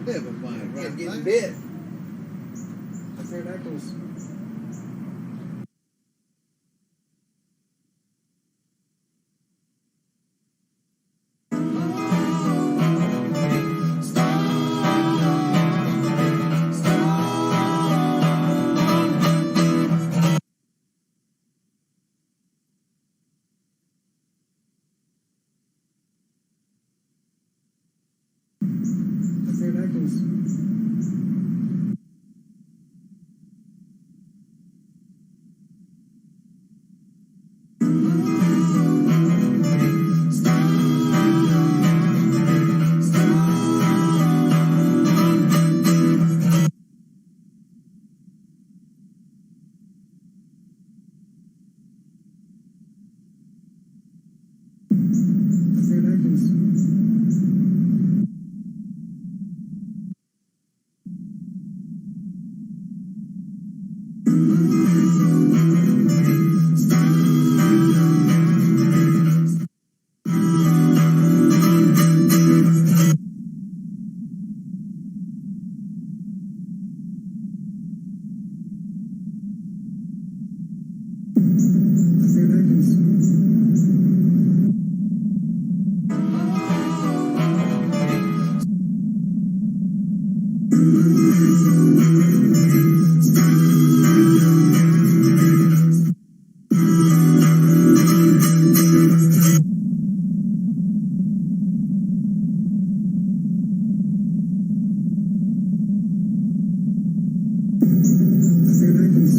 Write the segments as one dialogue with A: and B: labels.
A: Never mind, right?
B: Get in bed.
A: I've heard that goes. I've heard that goes. I've heard that goes. I've heard that goes. I've heard that goes. I've heard that goes. I've heard that goes.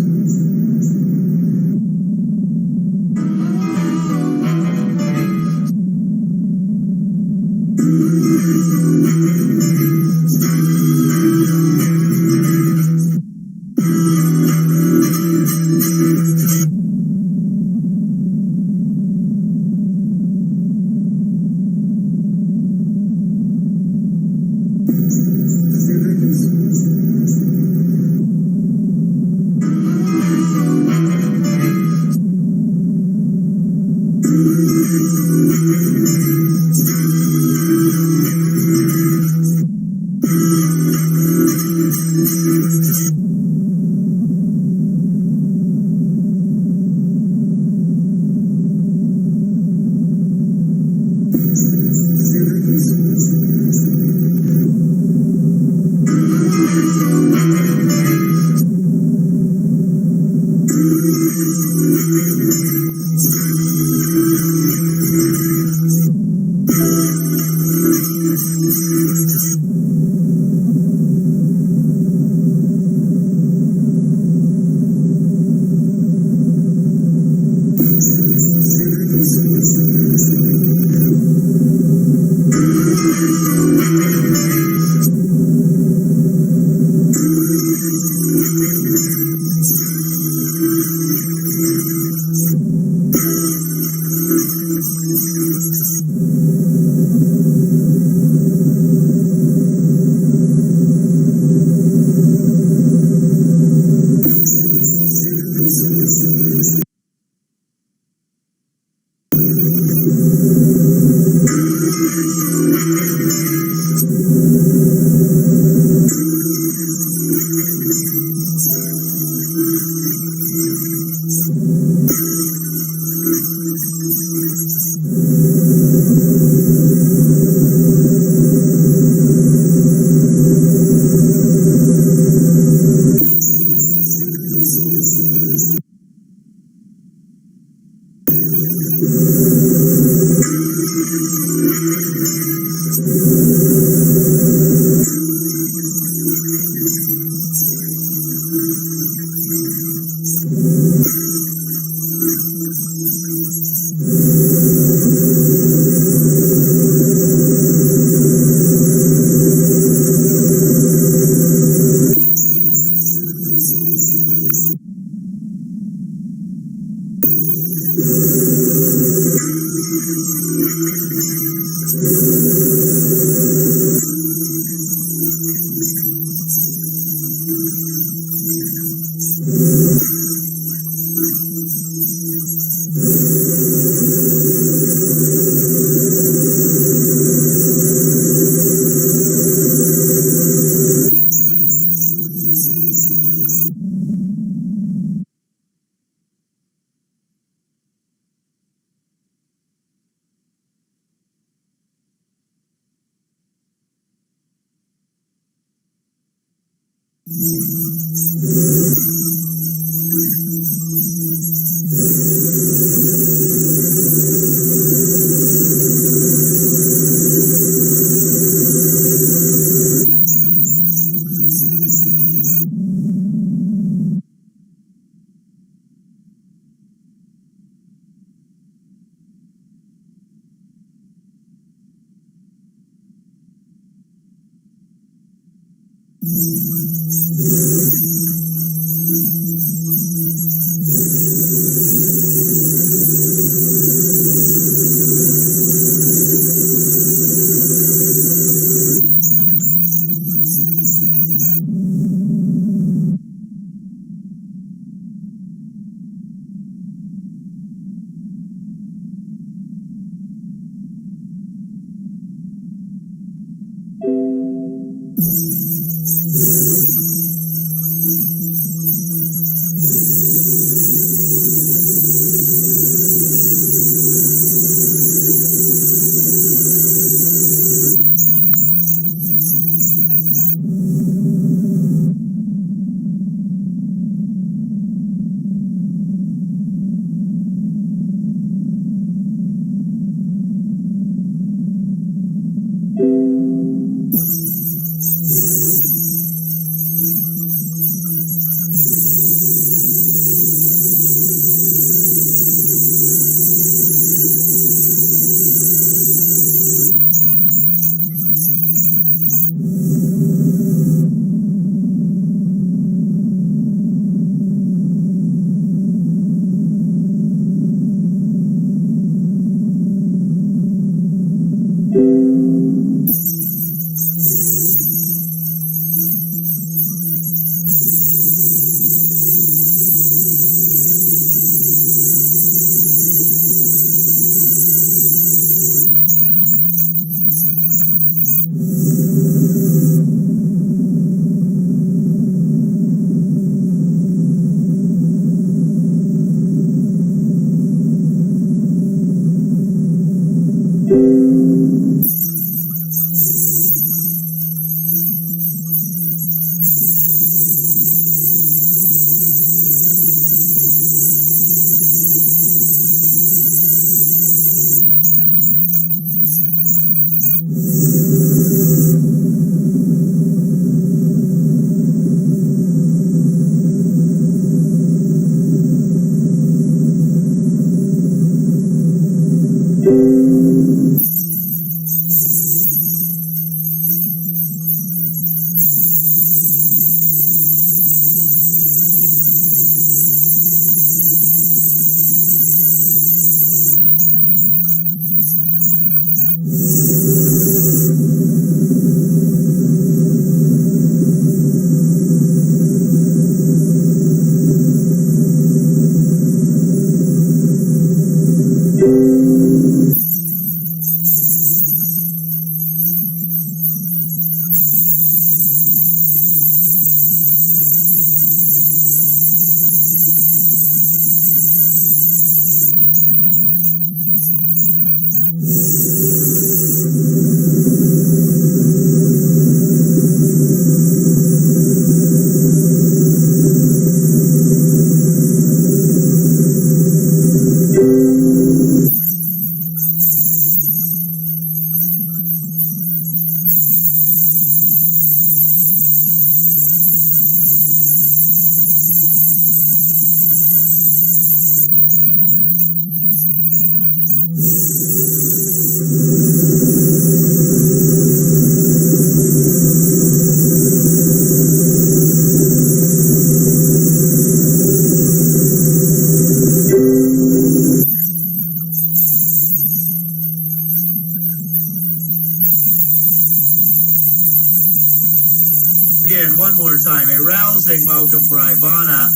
B: Again, one more time, a rousing welcome for Ivana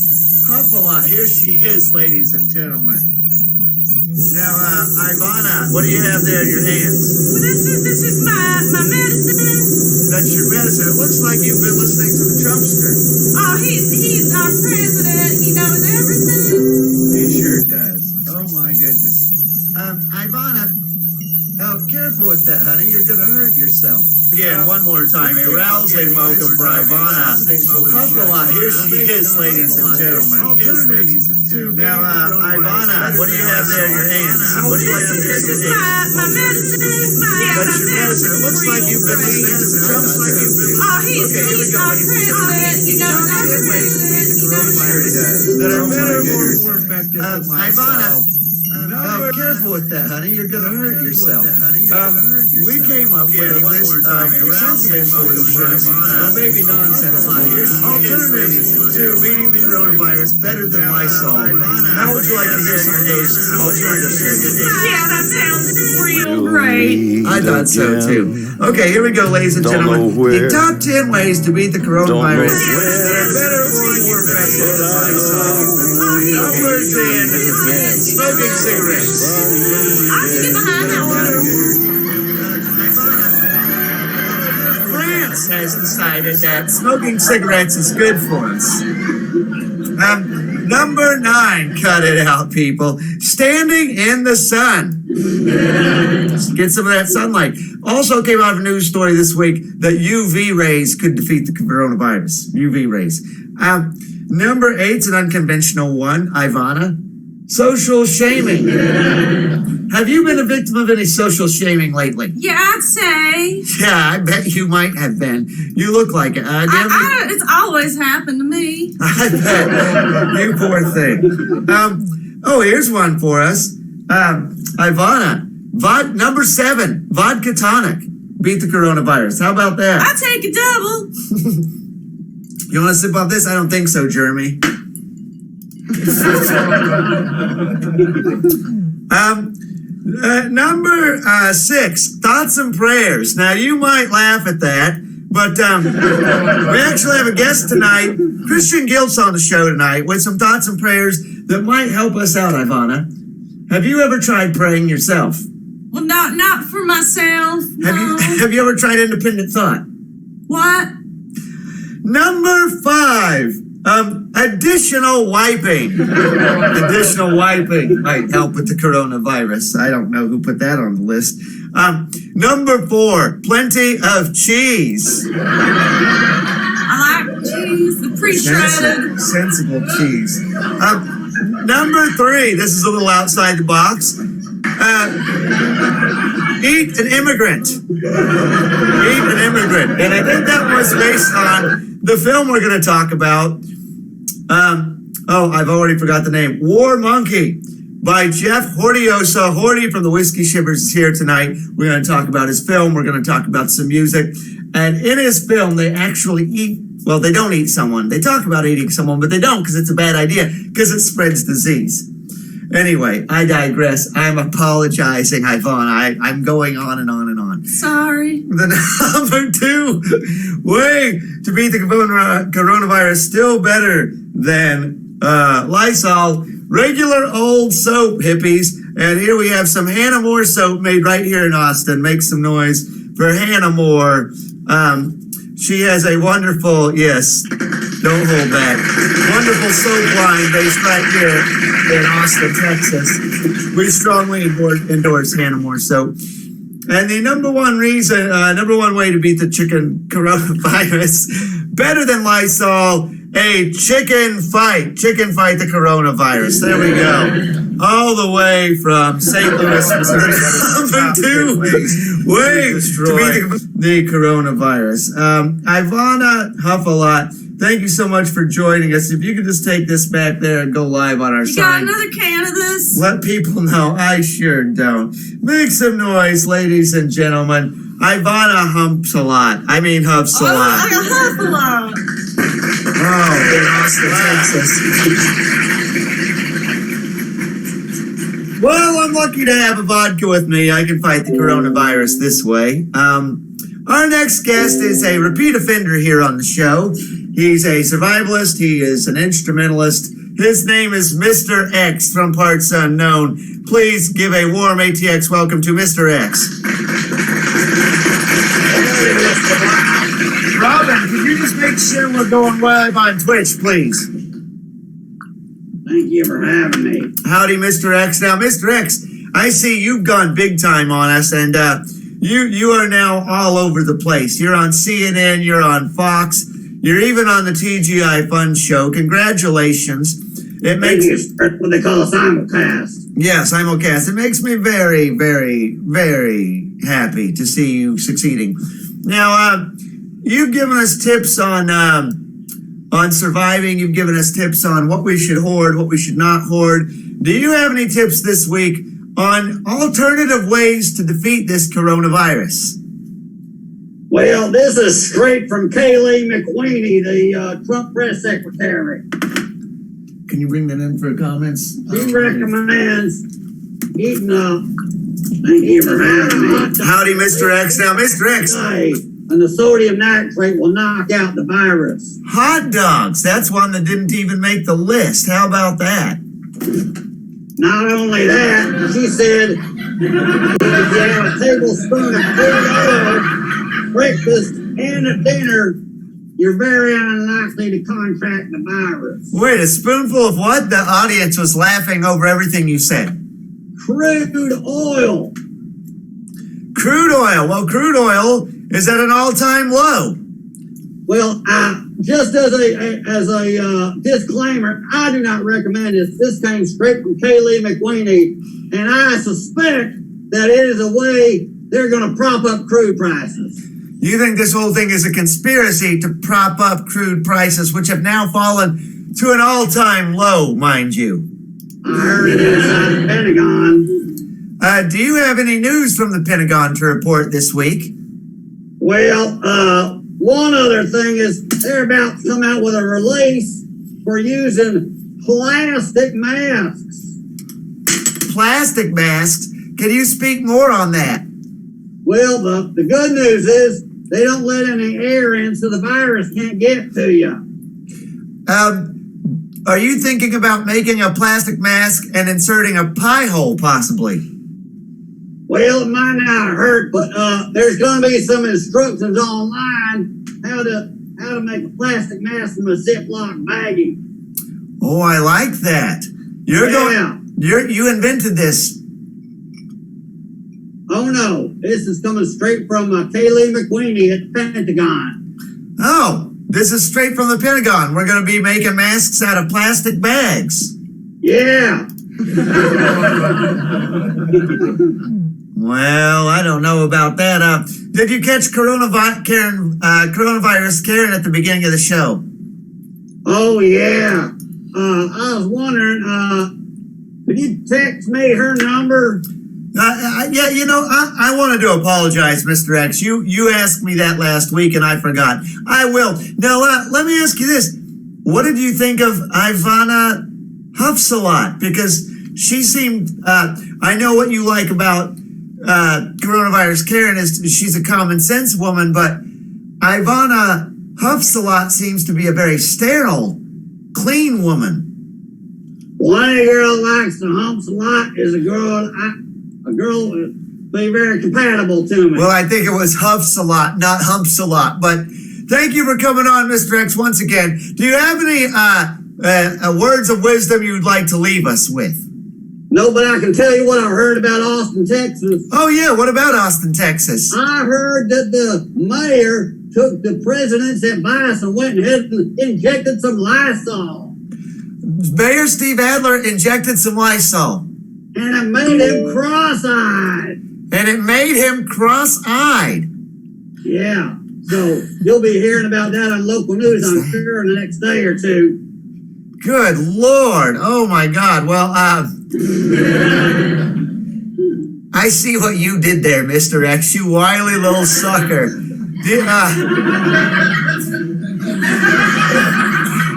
B: Huffalot. Here she is, ladies and gentlemen. Now, Ivana, what do you have there in your hands?
C: Well, this is my medicine.
B: That's your medicine. It looks like you've been listening to the Trumpster.
C: Oh, he's our president. He knows everything.
B: He sure does. Oh my goodness. Ivana, careful careful with that, honey. You're gonna hurt yourself. Again, one more time, a rousing welcome for Ivana Huffalot. Here she is, ladies and gentlemen. Now, Ivana, what do you have there in your hands? What do you have there in
C: This
B: your
C: is
B: hands?
C: my medicine. Yeah,
B: That's your medicine. It looks like you've been listening to the jump like you've been.
C: Oh, he's our president. He knows our president. He knows
B: That are better, more effective.
D: Ivana,
B: Careful with that, honey. You're gonna hurt yourself. We came up with a list of sensible solutions, or maybe nonsensical alternatives to beating the coronavirus better than Lysol. How would you like to hear some of those alternative solutions?
C: Yeah, that sounds real great.
B: I thought so too. Okay, here we go, ladies and gentlemen. The top 10 ways to beat the coronavirus that are better or more effective than Lysol. Number 10, smoking cigarettes.
C: I can get behind that one.
B: France has decided that smoking cigarettes is good for us. Number 9, cut it out, people. Standing in the sun. Get some of that sunlight. Also came out of a news story this week that UV rays could defeat the coronavirus. UV rays. Number 8's an unconventional one, Ivana. Social shaming. Have you been a victim of any social shaming lately?
C: Yeah, I'd say.
B: Yeah, I bet you might have been. You look like it.
C: It's always happened to me.
B: I bet. You poor thing. Here's one for us. Ivana, number 7, vodka tonic. Beat the coronavirus. How about that?
C: I take a double.
B: You want to sip off this? I don't think so, Jeremy. Number 6, thoughts and prayers. Now, you might laugh at that, but we actually have a guest tonight. Christian Gilt's on the show tonight with some thoughts and prayers that might help us out, Ivana. Have you ever tried praying yourself?
C: Well, not for myself.
B: Have you ever tried independent thought?
C: What?
B: Number 5, additional wiping. Additional wiping might help with the coronavirus. I don't know who put that on the list. Number 4, plenty of cheese.
C: I like cheese, the pre-shredded.
B: Sensible cheese. Number 3, this is a little outside the box. Eat an immigrant. Eat an immigrant. And I think that was based on the film we're going to talk about. I've already forgot the name. War Monkey by Jeff Hortiosa. Horty from the Whiskey Shippers is here tonight. We're going to talk about his film. We're going to talk about some music. And in his film, they actually eat. Well, they don't eat someone. They talk about eating someone, but they don't because it's a bad idea because it spreads disease. Anyway, I digress. I'm apologizing, Ivana. I'm going on and on and on.
C: Sorry.
B: The number 2 way to beat the coronavirus, still better than Lysol, regular old soap, hippies. And here we have some Hannah Moore soap made right here in Austin. Make some noise for Hannah Moore. She has a wonderful, yes, don't hold back, wonderful soap line based right here in Austin, Texas. We strongly endorse Hannah Moore soap. And the number one way to beat the chicken coronavirus, better than Lysol, a chicken fight. Chicken fight the coronavirus. There we go. All the way from St. Louis, Missouri. Number 2 way to beat the coronavirus. Ivana Huffalot, thank you so much for joining us. If you could just take this back there and go live on our
C: You
B: sign.
C: got another can of this?
B: Let people know. I sure don't. Make some noise, ladies and gentlemen. Ivana humps a lot. I mean humps a lot.
C: I huff a lot.
B: Oh, in Austin, Texas. Well, I'm lucky to have a vodka with me. I can fight the coronavirus this way. Our next guest is a repeat offender here on the show. He's a survivalist. He is an instrumentalist. His name is Mr. X from Parts Unknown. Please give a warm ATX welcome to Mr. X. Robin, could you just make sure we're going live on Twitch, please?
D: Thank you for having me.
B: Howdy, Mr. X. Now, Mr. X, I see you've gone big time on us, and You are now all over the place. You're on CNN, you're on Fox, you're even on the TGI Fun show. Congratulations. It makes
D: That's what they call a simulcast.
B: Yes, simulcast. It makes me very, very, very happy to see you succeeding. Now, you've given us tips on surviving. You've given us tips on what we should hoard, what we should not hoard. Do you have any tips this week on alternative ways to defeat this coronavirus?
D: Well, this is straight from Kayleigh McEnany, the Trump press secretary.
B: Can you bring that in for comments?
D: She recommends eating thank you for having me.
B: Howdy, Mr. X. Now, Mr. X.
D: And the sodium nitrate will knock out the virus.
B: Hot dogs. That's one that didn't even make the list. How about that?
D: Not only that, she said, if you have a tablespoon of crude oil, breakfast and at dinner, you're very unlikely to contract the virus.
B: Wait, a spoonful of what? The audience was laughing over everything you said.
D: Crude oil.
B: Crude oil. Well, crude oil is at an all-time low.
D: Well, just as a disclaimer, I do not recommend this. This came straight from Kayleigh McEnany, and I suspect that it is a way they're going to prop up crude prices.
B: You think this whole thing is a conspiracy to prop up crude prices, which have now fallen to an all-time low, mind you?
D: I heard it inside the Pentagon.
B: Do you have any news from the Pentagon to report this week?
D: Well, one other thing is they're about to come out with a release for using plastic masks.
B: Plastic masks? Can you speak more on that?
D: Well, the good news is they don't let any air in so the virus can't get to you.
B: Are you thinking about making a plastic mask and inserting a pie hole, possibly?
D: Well, it might not hurt, but there's going to be some instructions online how to make a plastic mask from a Ziploc baggie.
B: Oh, I like that. You invented this.
D: Oh no, this is coming straight from Kayleigh McEnany at the Pentagon.
B: Oh, this is straight from the Pentagon. We're going to be making masks out of plastic bags.
D: Yeah.
B: Well, I don't know about that. Did you catch coronavirus Karen at the beginning of the show?
D: Oh yeah. I was wondering, could you text me her number?
B: Yeah, I wanted to apologize, Mr. X. You asked me that last week, and I forgot. I will. Now, let me ask you this. What did you think of Ivana Huffsalot? Because she seemed, I know what you like about coronavirus Karen is she's a common sense woman, but Ivana Huffsalot seems to be a very sterile, clean woman.
D: Well, any girl that likes to humps a lot is a girl would be very compatible to me.
B: Well, I think it was huffs a lot, not humps a lot. But thank you for coming on, Mr. X, once again. Do you have any words of wisdom you'd like to leave us with?
D: No, but I can tell you what I heard about Austin, Texas.
B: Oh, yeah. What about Austin, Texas?
D: I heard that the mayor took the president's advice and went ahead and injected some Lysol.
B: Mayor Steve Adler injected some Lysol.
D: And it made him cross-eyed. Yeah. So you'll be hearing about that on local news, I'm sure, in the next day or two.
B: Good Lord. Oh, my God. Well, I see what you did there, Mr. X. You wily little sucker.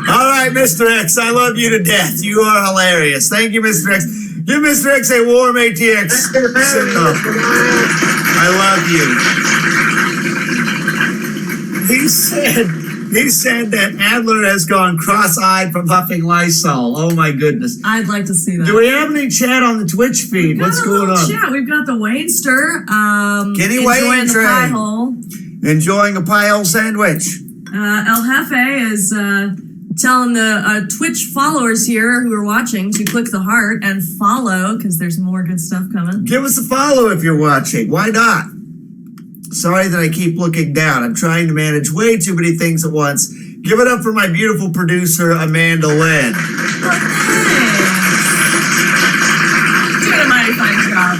B: All right, Mr. X. I love you to death. You are hilarious. Thank you, Mr. X. Give Mr. X a warm ATX. I love you. He said that Adler has gone cross-eyed from huffing Lysol. Oh my goodness.
C: I'd like to see that.
B: Do we have any chat on the Twitch feed? What's going on?
C: Chat. We've got the Wainster.
B: Kenny
C: enjoying the pie hole.
B: Enjoying a pie hole sandwich.
C: El Jefe is telling the Twitch followers here who are watching to click the heart and follow because there's more good stuff coming.
B: Give us a follow if you're watching. Why not? Sorry that I keep looking down. I'm trying to manage way too many things at once. Give it up for my beautiful producer, Amanda Lynn.
C: Doing a mighty fine job.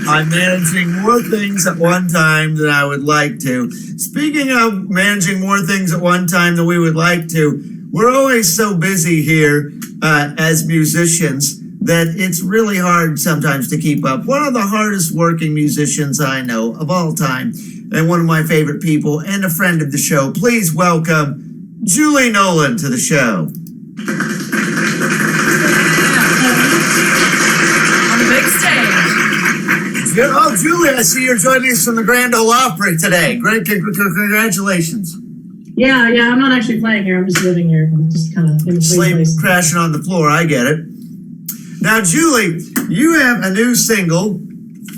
B: I'm managing more things at one time than I would like to. Speaking of managing more things at one time than we would like to, we're always so busy here as musicians that it's really hard sometimes to keep up. One of the hardest working musicians I know of all time, and one of my favorite people, and a friend of the show. Please welcome Julie Nolan to the show.
C: On the big stage.
B: Oh, Julie, I see you're joining us from the Grand Ole Opry today. Great, congratulations.
E: Yeah, I'm not actually playing here. I'm just living here. I'm just kind of in
B: Sleep
E: between places.
B: crashing on the floor. I get it. Now, Julie, you have a new single.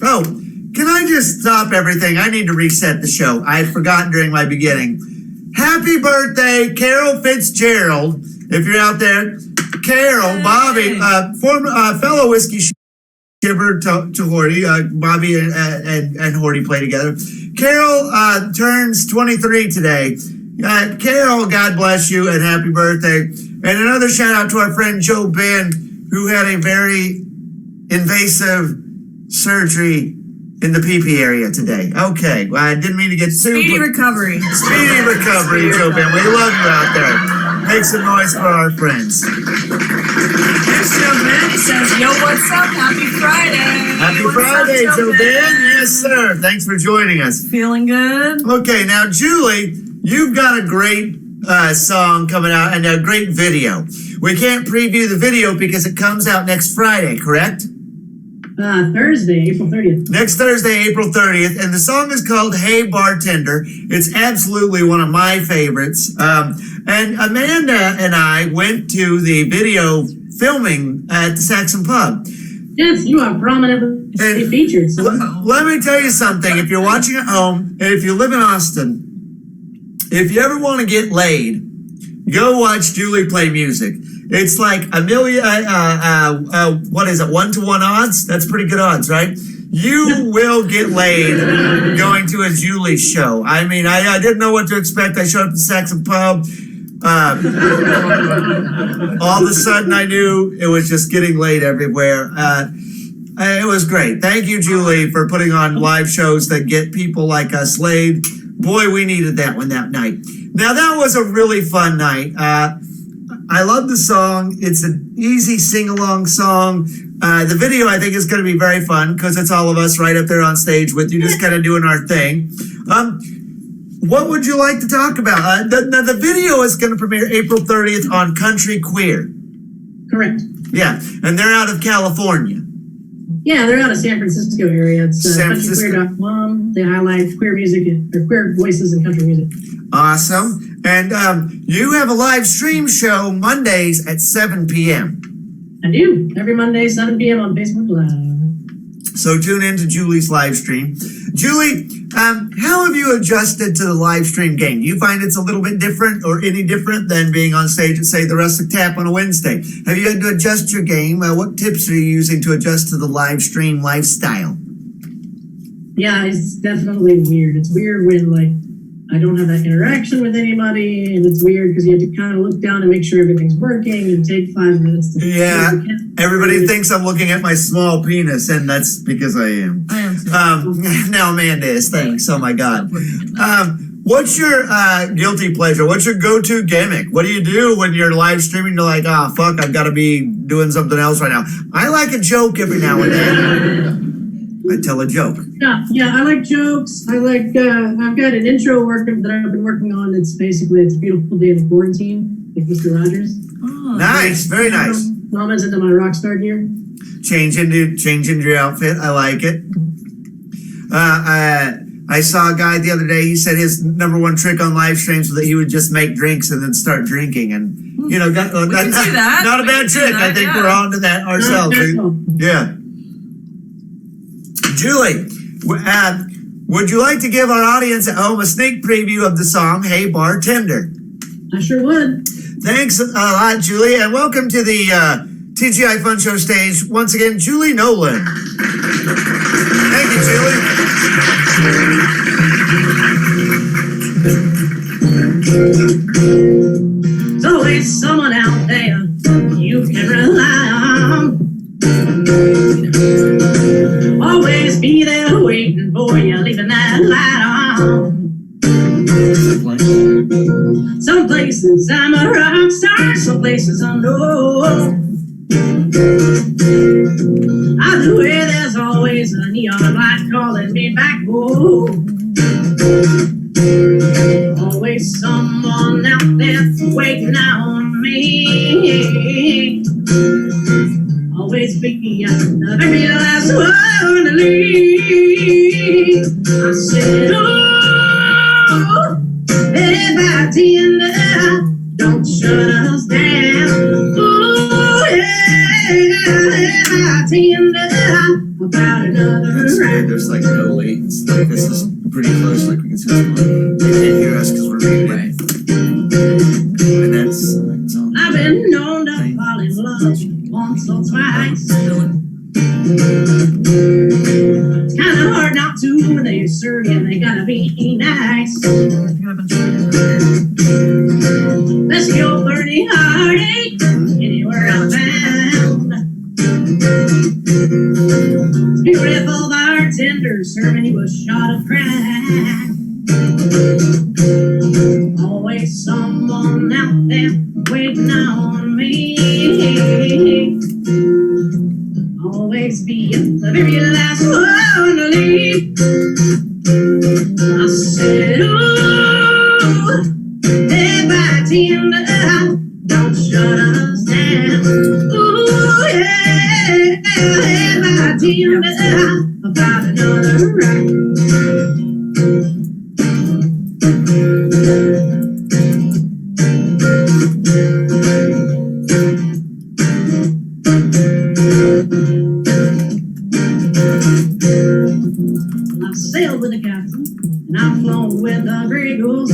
B: Oh, can I just stop everything? I need to reset the show. I forgot during my beginning. Happy birthday, Carol Fitzgerald. If you're out there, Carol, Bobby, former fellow whiskey shipper to Horty. Bobby and Horty play together. Carol turns 23 today. Carol, God bless you and happy birthday. And another shout out to our friend Joe Ben, who had a very invasive surgery in the pee-pee area today. Okay, well, I didn't mean to get super...
C: Speedy recovery.
B: Speedy recovery, Joe Ben. We love you out there. Make some noise for our friends.
C: There's Joe Ben. He says, yo, what's up? Happy Friday.
B: Happy
C: What's
B: Friday,
C: up,
B: Joe Ben. Yes, sir. Thanks for joining us.
C: Feeling good?
B: Okay, now, Julie, you've got a great song coming out and a great video. We can't preview the video because it comes out next Friday, correct?
E: Thursday, April 30th.
B: Next Thursday, April 30th, and the song is called Hey Bartender. It's absolutely one of my favorites. And Amanda and I went to the video filming at the Saxon Pub.
E: Yes, you are prominently featured. So.
B: Let me tell you something. If you're watching at home, and if you live in Austin, if you ever want to get laid, go watch Julie play music. It's like a million, what is it, 1-to-1 odds? That's pretty good odds, right? You will get laid going to a Julie show. I mean, I didn't know what to expect. I showed up at the Saxon Pub. All of a sudden, I knew it was just getting laid everywhere. It was great. Thank you, Julie, for putting on live shows that get people like us laid. Boy, we needed that one that night. Now, that was a really fun night. I love the song. It's an easy sing-along song. The video, I think, is going to be very fun because it's all of us right up there on stage with you, just kind of doing our thing. What would you like to talk about? The video is going to premiere April 30th on Country Queer.
E: Correct.
B: Yeah, and they're out of California.
E: Yeah, they're out of San Francisco area. It's countryqueer.com. They highlight queer music or queer voices in country music.
B: Awesome. And you have a live stream show Mondays at 7 p.m.
E: I do. Every Monday, 7 p.m. on Facebook Live.
B: So tune in to Julie's live stream. Julie, how have you adjusted to the live stream game? Do you find it's a little bit different or any different than being on stage at, say, the Rustic Tap on a Wednesday? Have you had to adjust your game? What tips are you using to adjust to the live stream lifestyle?
E: Yeah, it's definitely weird. It's weird when, like, I don't have that interaction with anybody, and it's weird because you have to kind of look down and make sure everything's working and take 5 minutes to...
B: Yeah, everybody thinks I'm looking at my small penis, and that's because I am.
C: I am too.
B: Now Amanda is, thanks. Oh my God. What's your guilty pleasure? What's your go-to gimmick? What do you do when you're live streaming? You're like, oh, fuck, I've got to be doing something else right now. I like a joke every now and then. I tell a joke.
E: Yeah, I like jokes. I like, I've got an intro that I've been working on. It's a beautiful day in quarantine, like Mr. Rogers.
C: Oh,
B: Nice, very nice.
E: Comments into my rock star gear.
B: Change into your outfit. I like it. I saw a guy the other day. He said his number one trick on live streams was that he would just make drinks and then start drinking. And you know, not a bad trick. I think we're on to that ourselves. Yeah. Julie, would you like to give our audience at home a sneak preview of the song "Hey Bartender"?
E: I sure would.
B: Thanks a lot, Julie, and welcome to the TGI Fun Show stage once again, Julie Nolan. Thank you, Julie.
E: There's always someone out there you can rely on. Always be there waiting for you, leaving that light on. Some places I'm a rock star, some places I'm no. Either way, there's always a neon light calling me back home. Always someone out there waiting on me. Always be the very last one to leave. I said, oh, hey, bartender, don't shut us down. Oh, yeah, hey, bartender, about another
B: That's
E: round.
B: weird. There's like no latency. Like this is pretty close. Like we can see what's going on. They can't hear us because we're reading it. And that's all.
E: I've been known to fall in love once or twice. It's kind of hard not to when they serve you, they gotta be nice. Let's go burning heartache anywhere I'm found. Beautiful bartender serving you a shot of crack. Always someone out there waiting on me. Always be the very last one to leave. I said, ooh, hey, bartender, don't shut us down. Ooh, yeah, hey, bartender, about another round. I've sailed with the captain, and I've flown with the Gregos.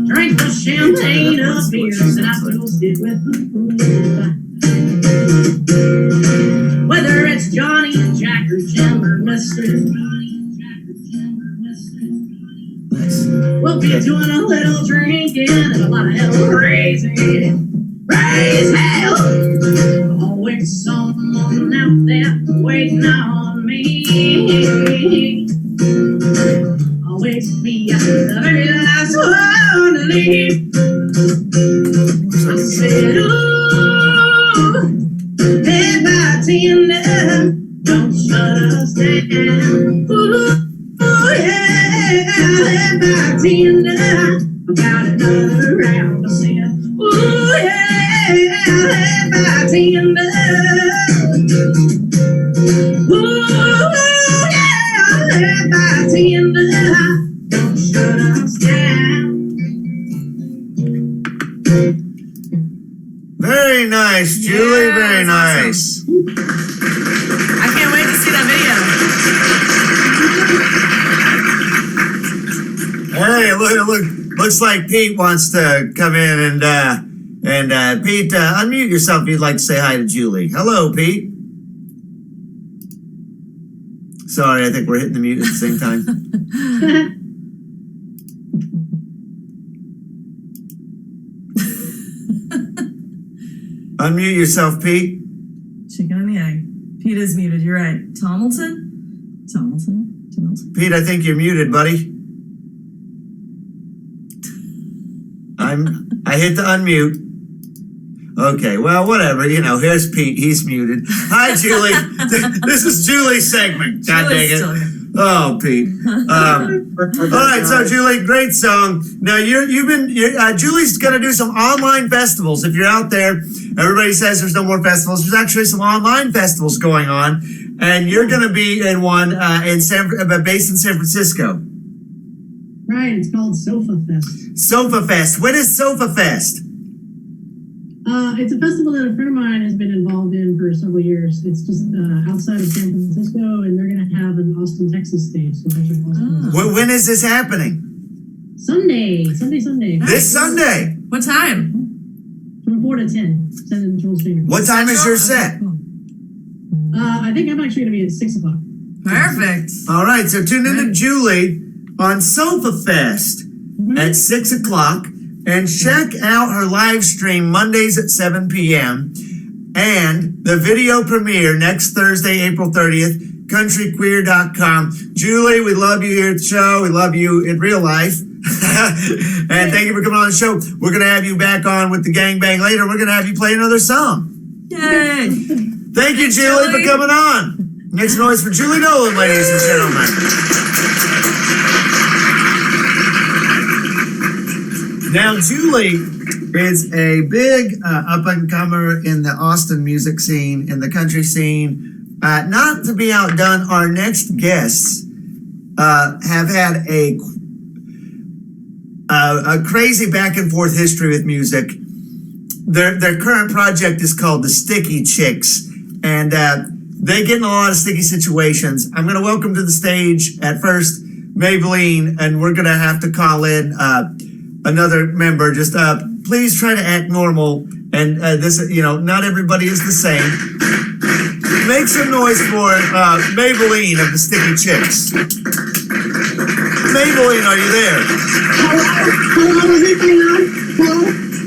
E: Drank the champagne of beers, and I've toasted with the food. Whether it's Johnny and Jack or Jim or Mister,
B: Nice.
E: we'll be doing a little drinking and a lot of hell raising. Raise hell! Always someone out there waiting on me. Always be the very last one to leave. I said, ooh, hey, bartender, don't shut us down. Ooh, yeah, hey, bartender, about another round. I said, ooh, yeah, hey, bartender. Ooh, yeah, hey, bartender, don't shut us down.
B: Very nice, Julie.
C: Yeah,
B: Very
C: that's
B: nice.
C: I can't wait to see that video.
B: Hey, look. Looks like Pete wants to come in and Pete, unmute yourself if you'd like to say hi to Julie. Hello, Pete. Sorry, I think we're hitting the mute at the same time. Unmute yourself, Pete.
C: Chicken and the egg. Pete is muted. You're right. Tomlinson.
B: Pete, I think you're muted, buddy. I hit the unmute. Okay, well, whatever. You know, here's Pete. He's muted. Hi, Julie. This is Julie's segment. God dang it. Oh, Pete. All right, so Julie, great song. Now Julie's gonna do some online festivals. If you're out there, everybody says there's no more festivals. There's actually some online festivals going on, and you're gonna be in one based in San Francisco.
E: Right, it's called Sofa Fest.
B: Sofa Fest. When is Sofa Fest?
E: It's a festival that a friend of mine has been involved in for several years. It's just outside of San Francisco, and they're going to have an Austin, Texas stage. So
B: When is this happening?
E: Sunday.
B: This Sunday.
C: What time?
E: From 4 to 10. Central Standard.
B: What time is your set?
E: I think I'm actually going to be at 6 o'clock.
C: Perfect.
B: All right, so tune in to Julie on Sofa Fest at 6 o'clock and check out her live stream Mondays at 7 p.m. and the video premiere next Thursday, April 30th, countryqueer.com. Julie, we love you here at the show. We love you in real life. And thank you for coming on the show. We're going to have you back on with the gangbang later. We're going to have you play another song.
C: Yay.
B: Thank you, Julie, for coming on. Next noise for Julie Nolan, ladies and gentlemen. Now, Julie is a big up-and-comer in the Austin music scene, in the country scene. Not to be outdone, our next guests have had a crazy back-and-forth history with music. Their current project is called The Sticky Chicks, and they get in a lot of sticky situations. I'm going to welcome to the stage at first Maybelline, and we're going to have to call in another member. Just please try to act normal, and this, not everybody is the same. Make some noise for Maybelline of the Sticky Chicks. Maybelline, are you there?
D: Hello, is everything on?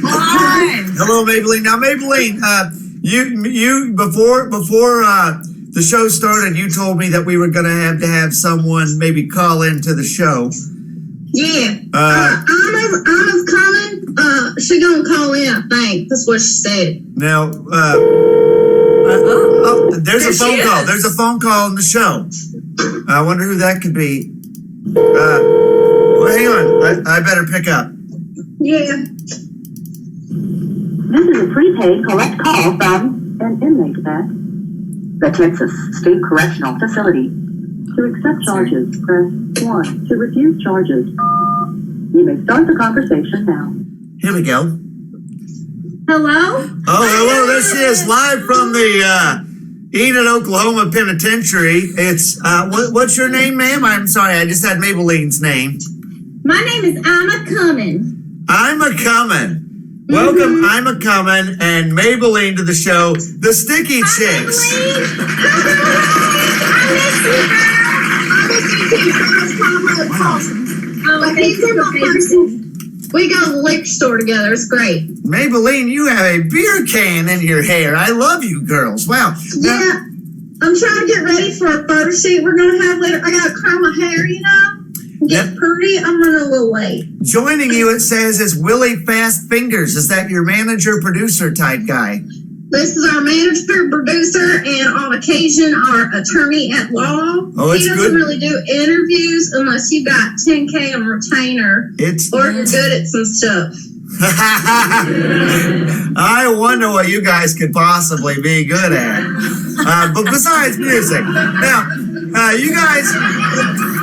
C: Hi.
B: Hello, Maybelline. Now, Maybelline, you before the show started, you told me that we were going to have someone maybe call into the show.
F: Yeah. Anna's coming. She gonna call in, I think. That's what she said.
B: Now, there's a phone call. There's a phone call in the show. I wonder who that could be. Well, hang on. I better pick up.
F: Yeah.
G: This is a prepaid collect call from an inmate at the Texas State Correctional Facility. To accept charges, press 1. To refuse charges, you may start the conversation now.
B: Here we go.
F: Hello?
B: Oh, hello. There she is, live from the Enid, Oklahoma Penitentiary. It's what's your name, ma'am? I'm sorry, I just had Maybelline's name.
F: My name is Anna Cummins.
B: I'm a comin'. Welcome, I'm a comin' and Maybelline to the show, The Sticky Chicks.
F: We go to the liquor store together. It's great.
B: Maybelline, you have a beer can in your hair. I love you girls. Wow. Now,
F: Yeah. I'm trying to get ready for a photo shoot we're going to have later. I got to curl my hair, get pretty. I'm running a little late.
B: joining you, it says, is Willie Fast Fingers. Is that your manager, producer type guy?
F: This is our manager, producer, and on occasion our attorney at law.
B: Oh, it's
F: he doesn't
B: good.
F: really do interviews unless you got 10K on retainer or you're good at some stuff.
B: I wonder what you guys could possibly be good at. But besides music, now, you guys,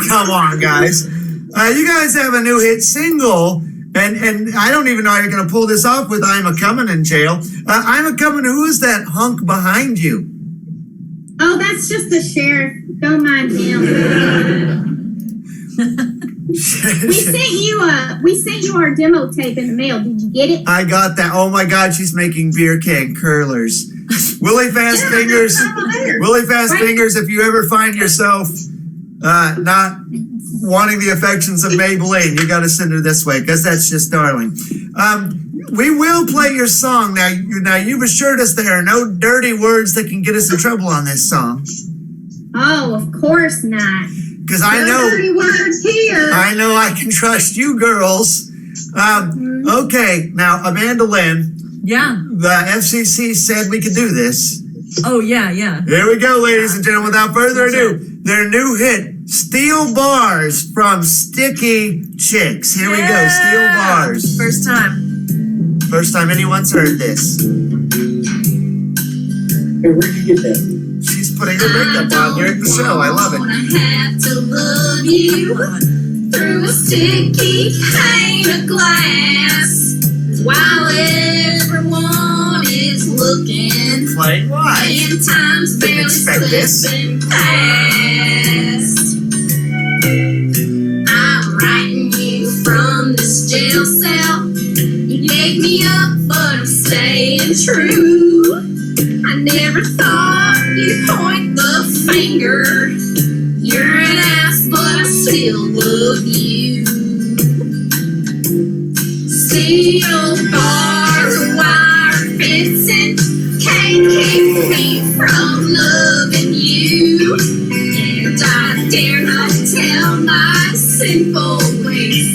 B: come on, guys. You guys have a new hit single, and I don't even know how you're going to pull this off with I'm a Comin' in jail. I'm a Comin', who is that hunk behind you?
F: Oh, that's just the sheriff. Don't mind him. We sent you our demo tape in the mail. Did you get it?
B: I got that. Oh my God, she's making beer can curlers. Willie Fast Fingers. Willie Fast Fingers, if you ever find yourself not wanting the affections of Maybelline, you got to send her this way, because that's just darling. We will play your song. Now you've assured us there are no dirty words that can get us in trouble on this song.
F: Oh, of course not.
B: Because I know,
F: dirty words here.
B: I know I can trust you girls. Okay, now Amanda Lynn,
C: Yeah.
B: the FCC said we could do this.
C: Oh, yeah.
B: Here we go, ladies and gentlemen. Without further ado, their new hit, Steel Bars from Sticky Chicks. Here we go, Steel Bars.
C: First time.
B: First time anyone's heard this.
D: Hey, where'd you get that?
B: She's putting her makeup on here at the show. I love it.
H: I have to love you through a sticky pane of glass while everyone is looking
B: Playing live.
H: and time's barely
B: expect this.
H: slipping past. I'm writing you from this jail cell. You gave me up, but I'm staying true. I never thought you'd point finger. You're an ass, but I still love you. Steel bars, wire fencing can't keep me from loving you. And I dare not tell my sinful ways,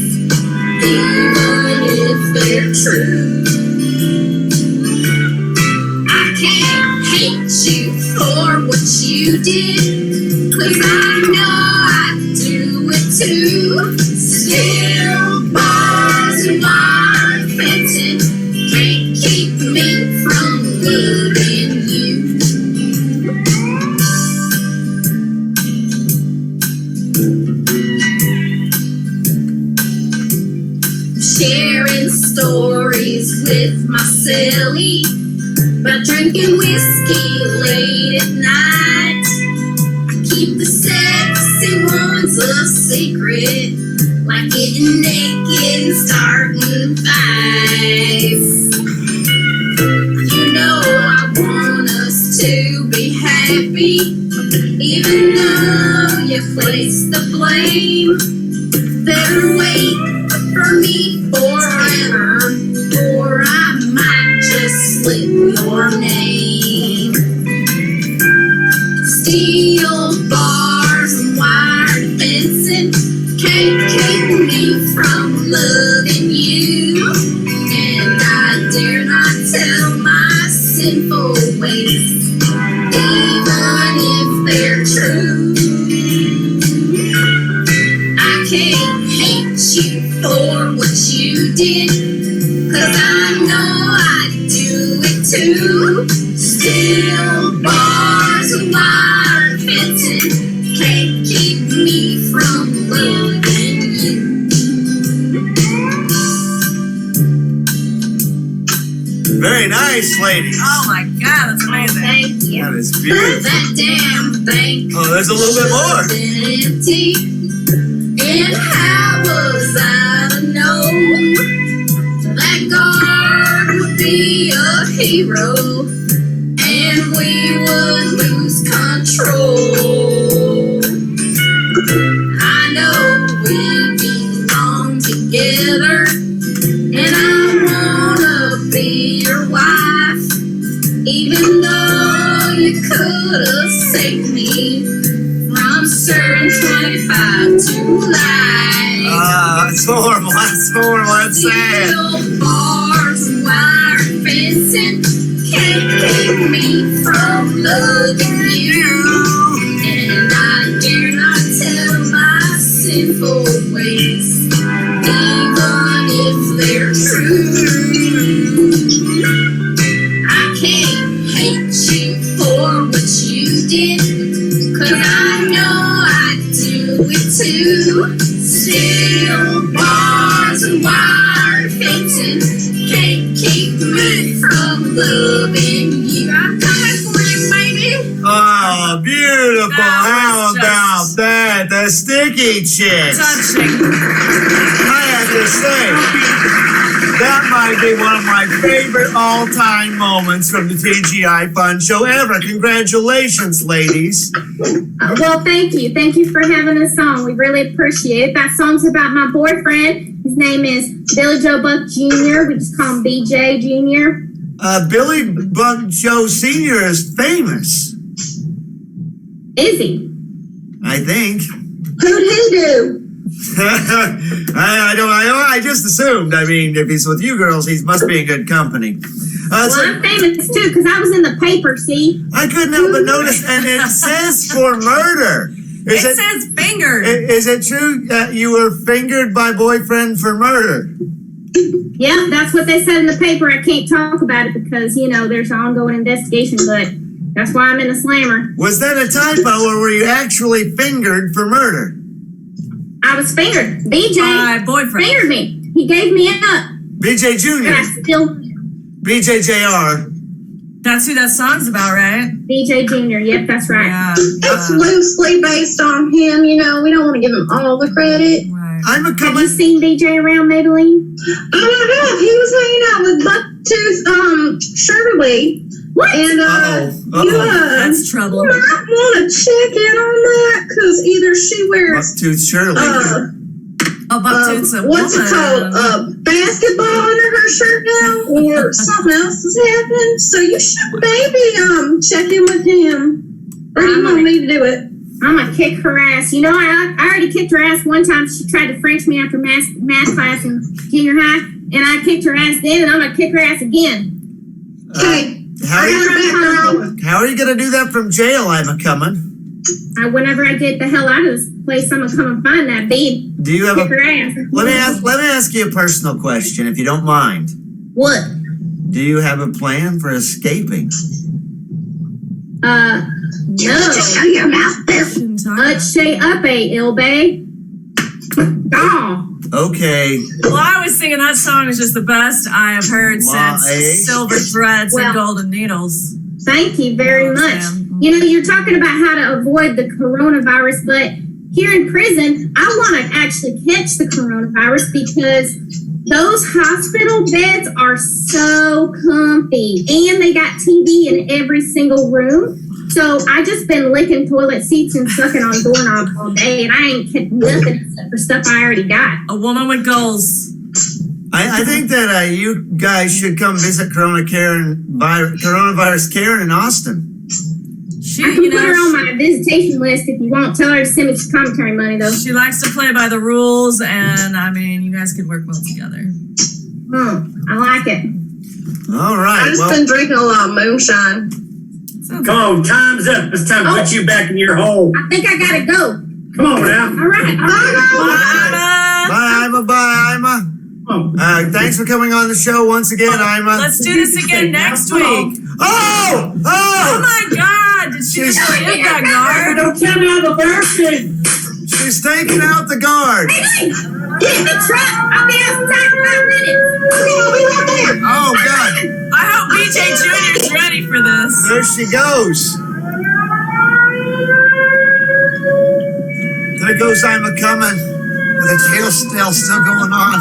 H: even if they're true. I can't hate you for what you did, 'cause I know I'd do it too. Still bars and wire fencing can't keep me from loving you. Sharing stories with my silly about drinking whiskey late at night. I keep the sexy ones a secret, like getting naked and starting fights. You know I want us to be happy, even though you place the blame. Better wait for me forever, or I might just slip your name. Steel bars and wire fencing can't keep me from loving you. And I dare not tell my sinful ways, even if they're true. I can't hate you for what you did, 'cause I know I'd do it too. Steel bars and wire fencing can't keep me from loving you.
B: Very nice, lady.
C: Oh my God, that's amazing.
H: Thank you.
B: That is beautiful.
H: That damn thing.
B: Oh, there's a little bit more.
H: Empty. And how was I to know that God would be a hero and we would lose control? I know we belong together, and I wanna be your wife, even though you could have saved me from serving 25 to life.
B: It's horrible. That's horrible. That's sad.
H: Steel bars and wire fencing can't keep me from loving you. And I dare not tell my sinful ways, even if they're true. I can't hate you for what you did, 'cause I know I'd do it too. Steel bars and wire fencing can't keep me from loving you. I'm coming for you, baby.
B: Oh, beautiful.
C: That was
B: How about
C: just-
B: that? The sticky chick.
C: Touching.
B: I have to say, that might be one of my favorite all-time moments from the TGI Fun Show ever. Congratulations, ladies.
I: Well, thank you. Thank you for having us on. We really appreciate it. That song's about my boyfriend. His name is Billy Joe Buck Jr. We just call him BJ Jr.
B: Billy Buck Joe Sr. is famous,
I: Is he?
B: I think.
F: Who'd he do?
B: I just assumed. I mean, if he's with you girls, he must be in good company.
I: Well, I'm famous too because I was in the paper, see?
B: I couldn't help but notice, and it says for murder.
C: It says fingered.
B: Is it true that you were fingered by boyfriend for murder?
I: Yeah, that's what they said in the paper. I can't talk about it because, there's an ongoing investigation, but that's why I'm in the slammer.
B: Was that a typo, or were you actually fingered for murder?
I: I was fingered. BJ
C: My boyfriend.
I: fingered me. He gave me up.
B: BJ
I: And I
B: Jr.,
I: still
B: BJJR.
C: That's who that song's about, right?
I: BJ Jr. Yep, that's right.
C: Yeah.
F: It's loosely based on him, we don't want to give him all the credit.
C: Right.
B: I'm a
I: Have you
B: coming.
I: seen BJ around, Maybelline?
F: I don't know. He was hanging out with to Shirley.
I: What?
F: And
C: That's trouble.
F: you might want to check in on that because either she wears
B: Bucktooth Shirley.
C: Bucktooth's a
F: what's
C: woman.
F: it called? Basketball under her shirt now, or something else is happening. So you should maybe check in with him. Or do you want me to do it?
I: I'm gonna kick her ass. You know, I already kicked her ass one time. She tried to French me after math class in junior high, and I kicked her ass then, and I'm gonna kick her ass again.
F: Okay.
B: How are you going to do that from jail? I'm coming.
I: Whenever I get the hell out of this place, I'm gonna come and find that babe.
B: Do you have
I: Kick her ass.
B: Let me ask you a personal question, if you don't mind.
I: What?
B: Do you have a plan for escaping?
I: No.
F: Just show your mouth, Bill.
I: Let's say up, ill babe. Oh.
B: Okay.
C: Well, I was singing that song is just the best I have heard since Silver Threads and Golden Needles.
I: Thank you very much. You know, you're talking about how to avoid the coronavirus, but here in prison, I want to actually catch the coronavirus because those hospital beds are so comfy and they got TV in every single room. So I just been licking toilet seats and sucking on doorknobs all day, and I ain't kept nothing except for stuff I already got.
C: A woman with goals.
B: I think that you guys should come visit coronavirus Karen in Austin.
I: I can put her on my visitation list if you want. Tell her to send me some commentary money, though.
C: She likes to play by the rules, and I mean, you guys could work well together.
I: I like it.
B: All right.
F: I've just been drinking a lot of moonshine.
J: Come on, time's up. It's time to put you back in your hole.
I: I think I gotta go.
J: Come on now.
I: All right.
B: Bye, Ima. Bye, Ima. Thanks for coming on the show once again, Ima.
C: Let's do this again next week.
B: Oh
C: my God! Did she just hit that guard?
J: Don't tell me I'm a person.
B: She's taking out the guard.
I: Hey, get in the truck. I'll be outside in 5 minutes.
B: Oh, God.
C: I hope BJ Jr.'s ready for this.
B: There she goes. There goes Ima coming. The jail's still going on.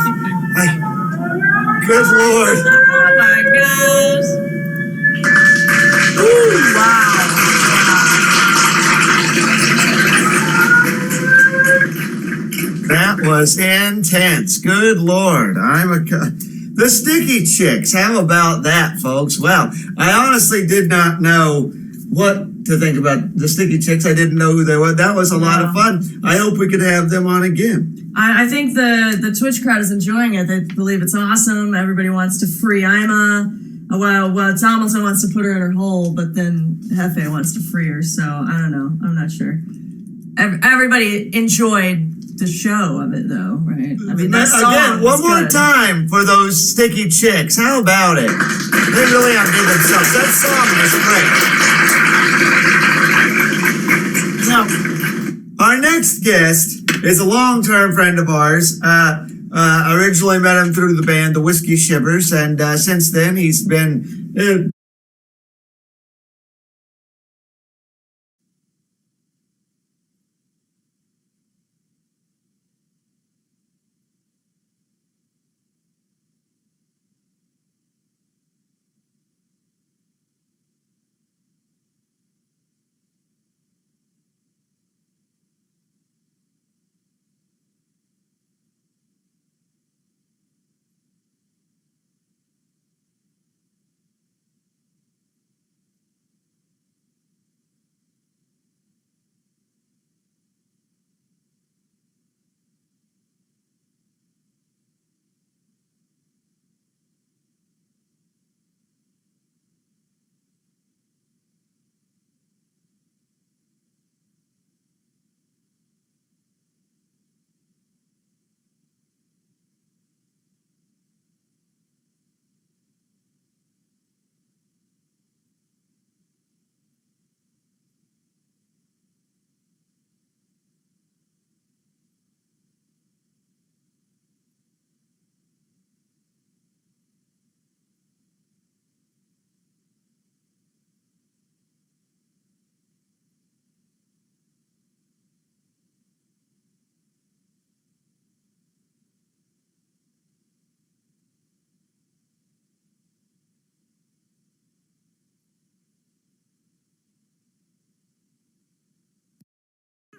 B: Good Lord.
C: Oh, my gosh. Ooh, wow.
B: That was intense. Good Lord. The sticky chicks. How about that, folks? Well, I honestly did not know what to think about the sticky chicks. I didn't know who they were. That was a lot of fun. I hope we could have them on again.
C: I think the Twitch crowd is enjoying it. They believe it's awesome. Everybody wants to free Ima. Well, Tomlinson wants to put her in her hole, but then Hefe wants to free her. So I don't know. I'm not sure. Everybody enjoyed the show of it, though, right? I mean,
B: again, one more time for those sticky chicks. How about it? They really outdid themselves. That song is great. Now, our next guest is a long-term friend of ours. Originally met him through the band, the Whiskey Shivers, and since then he's been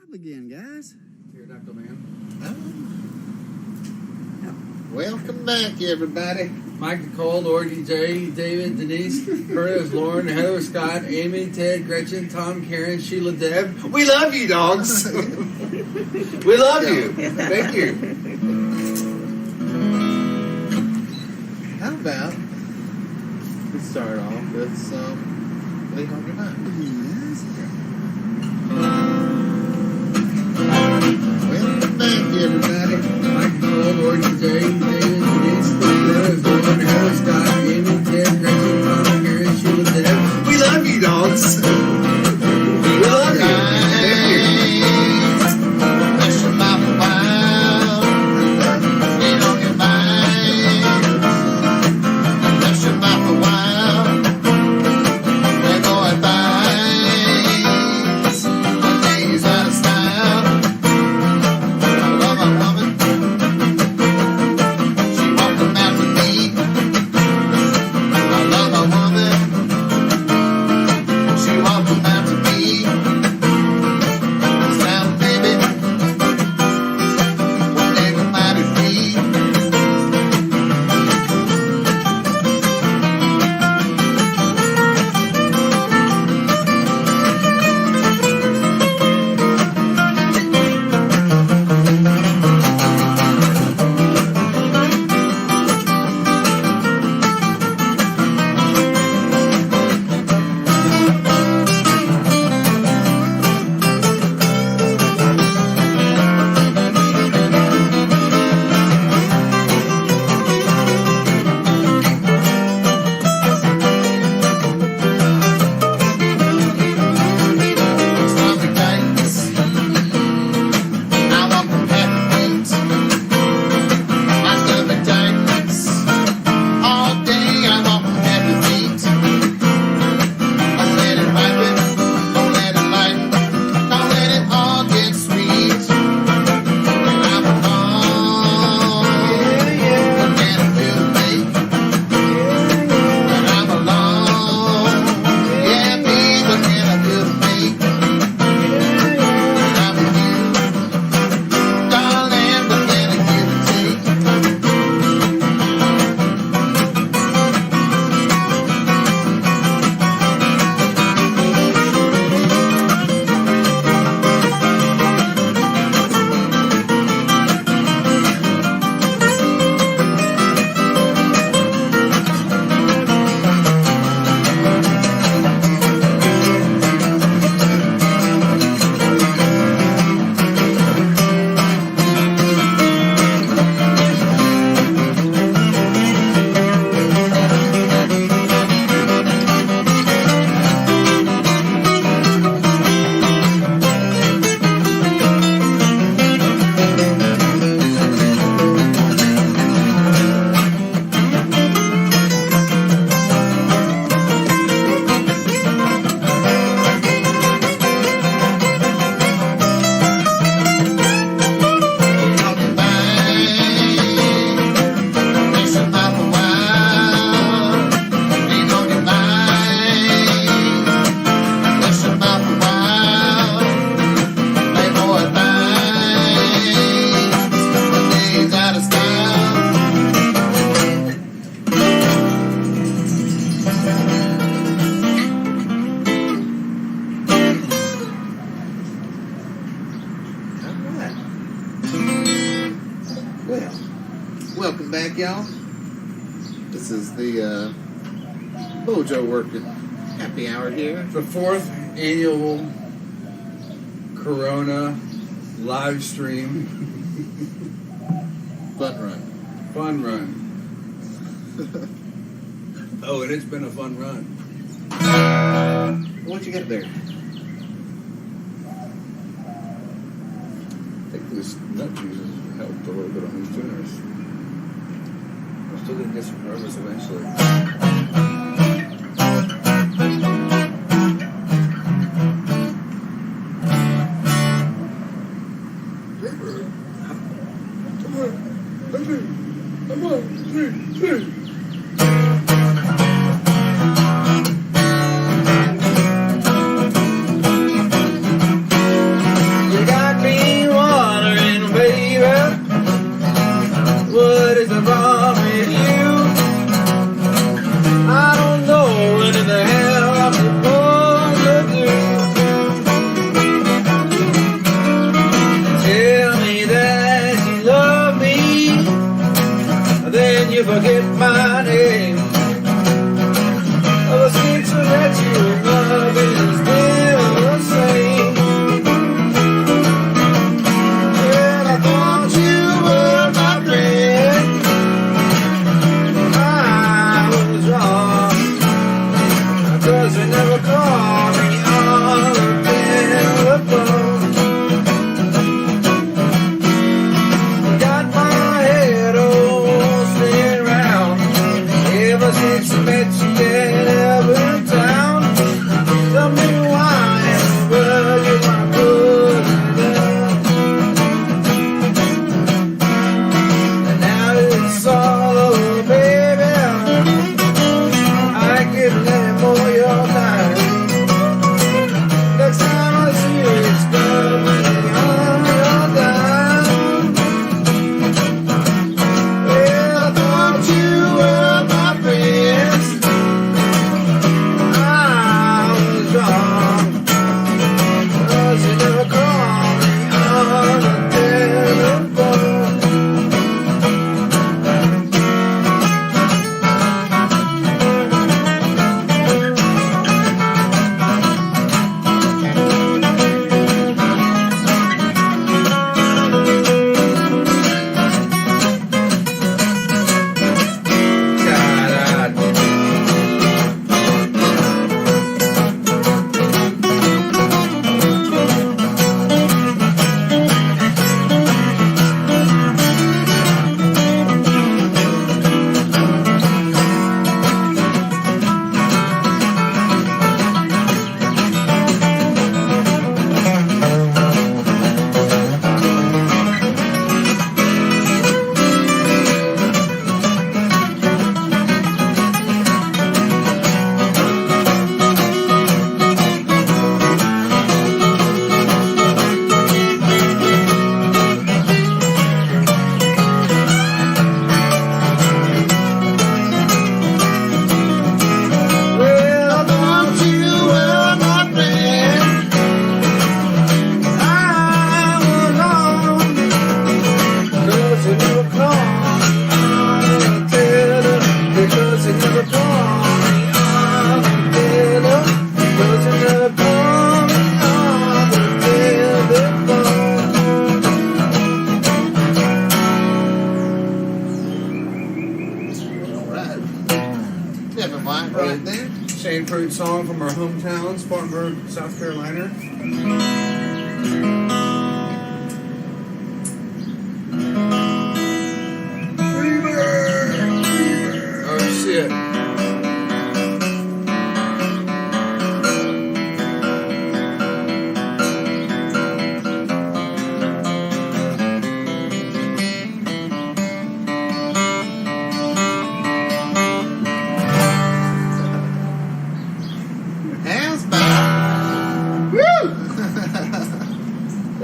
K: job again, guys.
L: Pterodactyl man.
K: Welcome back, everybody.
L: Mike, Nicole, Laura, DJ, David, Denise, Curtis, Lauren, Heather, Scott, Amy, Ted, Gretchen, Tom, Karen, Sheila, Deb. We love you, dogs. We love you. Thank you.
K: How about we start off with some Leave on Your Mind? Welcome back, everybody.
L: Mike, Nicole, Laura, DJ, David, Denise, Curtis, Lauren, Heather, Scott, Amy, Ted, Gretchen, Tom, Karen, Sheila, Deb. We love you, dogs. We love you. Thank you.
K: Question about a while. Lean on your mind. Question about a while. They go at bites. One day he's out of style. I love a woman. She walked them out with me. I love a woman. She walked them out to me. Sound baby. One day will matter me. Stomach tightness. I walk from happy feet. My stomach tightness. All day I walk from happy feet. Don't let it ripen. Don't let it lighten. Don't let it all get sweet. When I'm alone, what can I feel fake? When I'm alone, yeah, me, what can I feel fake? When I'm with you, darling, what can I give and take? Talking mind, question about a while. Lean on your mind, question about a while. Playboy binds, one day he's out of style. Alright. Well, welcome back, y'all. This is the Mojo working happy hour here.
L: The 4th annual Corona live stream
K: Fun run.
L: fun run. Oh, and it's been a fun run.
K: What you got there?
L: I think this nut juice helped a little bit on these tuners. I'm still gonna get some nervous eventually. Come on, 3, 2. You got forget my name. Ever since I met you, love is still the same. And I thought you were my friend. I was wrong, 'cause you never called me on the telephone. Got my head all spin round. Ever since I met you, in town. Tell me why in the world you wanna put me down. And now it's all over, baby. I can't let more your time. Next time I see you, it's gonna be on your dime. Well, I thought you were my friends. I was wrong, 'cause you never called me on the telephone. Shane Pruitt song from our hometown, Spartanburg, South Carolina. Oh shit.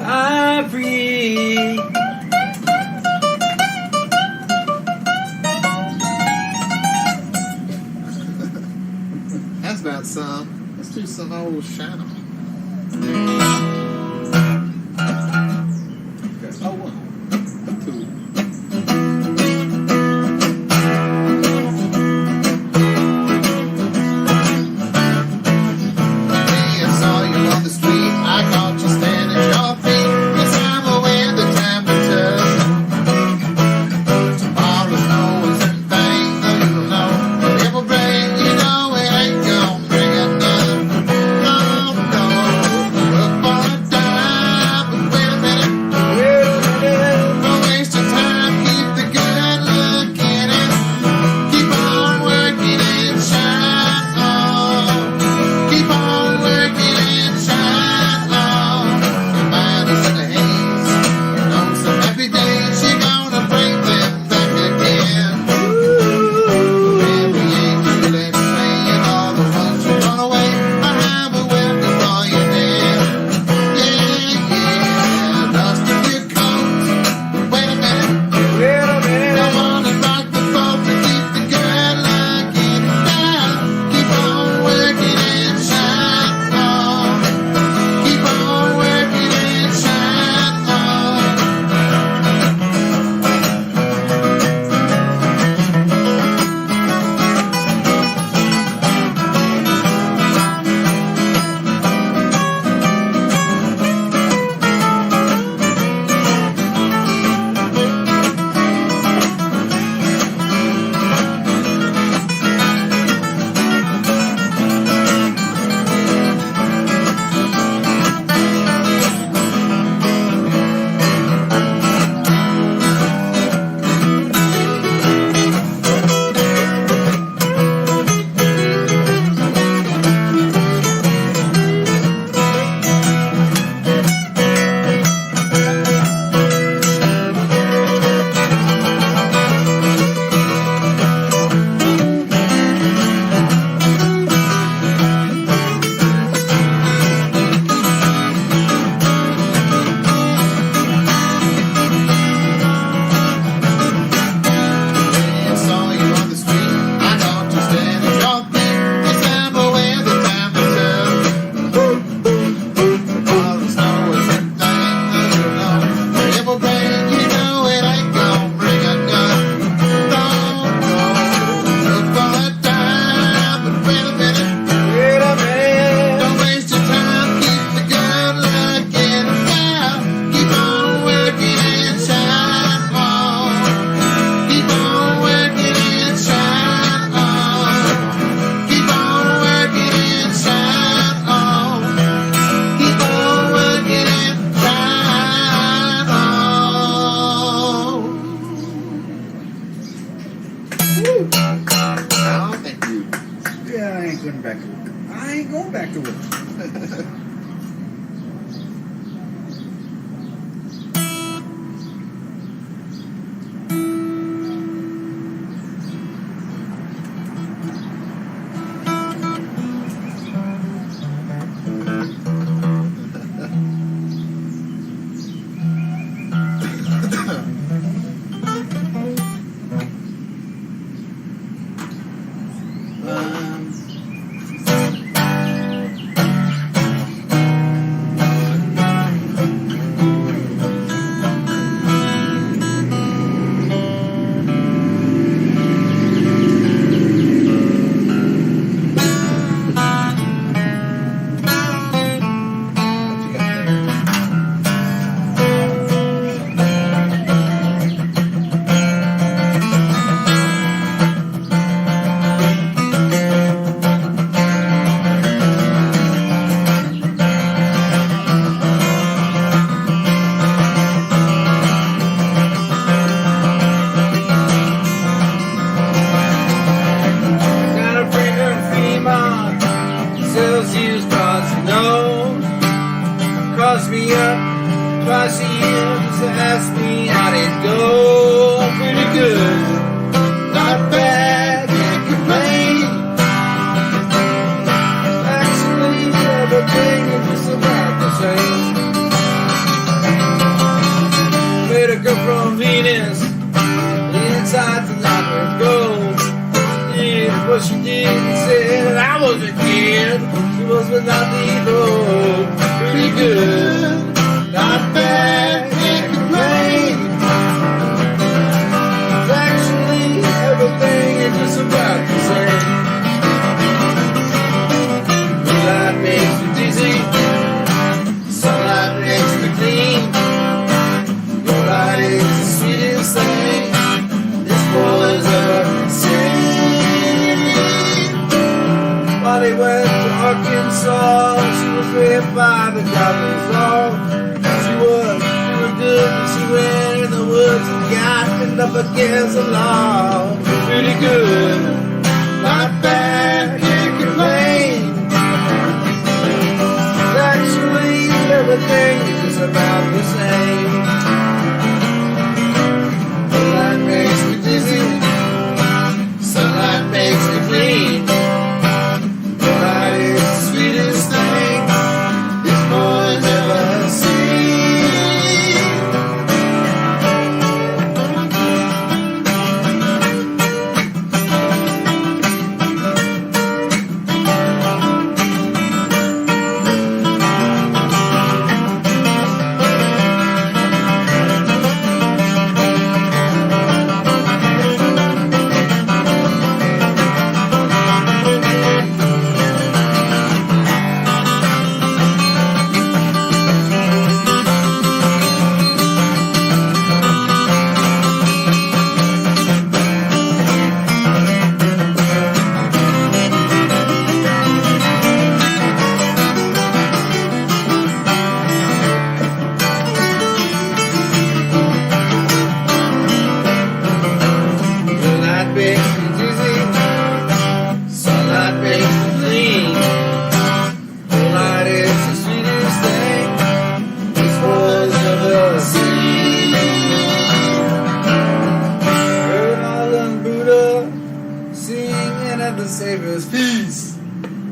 L: I'm free.
K: That's about some. Let's do some old Shannon. Oh, wow. Cool. I saw you on the street. I caught you standing at your feet. Yes, I'm aware the time to touch. Tomorrow's no one's in vain, though you don't know. It will bring, you know it ain't gonna bring another. No, no. Look Oh, thank you.
L: Yeah, I ain't going back to work. I ain't going back to work.
M: twice a year just to ask me how it go. Pretty good, not bad, can't complain. Actually, everything is just about the same. Met a girl from Venus, inside the light with gold. Did what she did and said that I was a kid. She was without the ego. Pretty good, not bad, can't complain. Actually, everything is just about the same. Moonlight makes me dizzy, sunlight makes me clean. Your light is the sweetest thing this boy's ever seen. While he went to Arkansas, she was raised by the governor's law. She was doing good when she went in the woods and got up against the law. Pretty good, not bad, can't complain. Actually, everything is about the same. Moonlight makes me dizzy, sunlight makes me clean. Moonlight is the sweetest thing this boy's ever seen. Moonlight makes me dizzy, sunlight makes me clean. Moonlight is the sweetest thing this world's ever seen. Heard Nolan Buddha singing at the Savior's feast,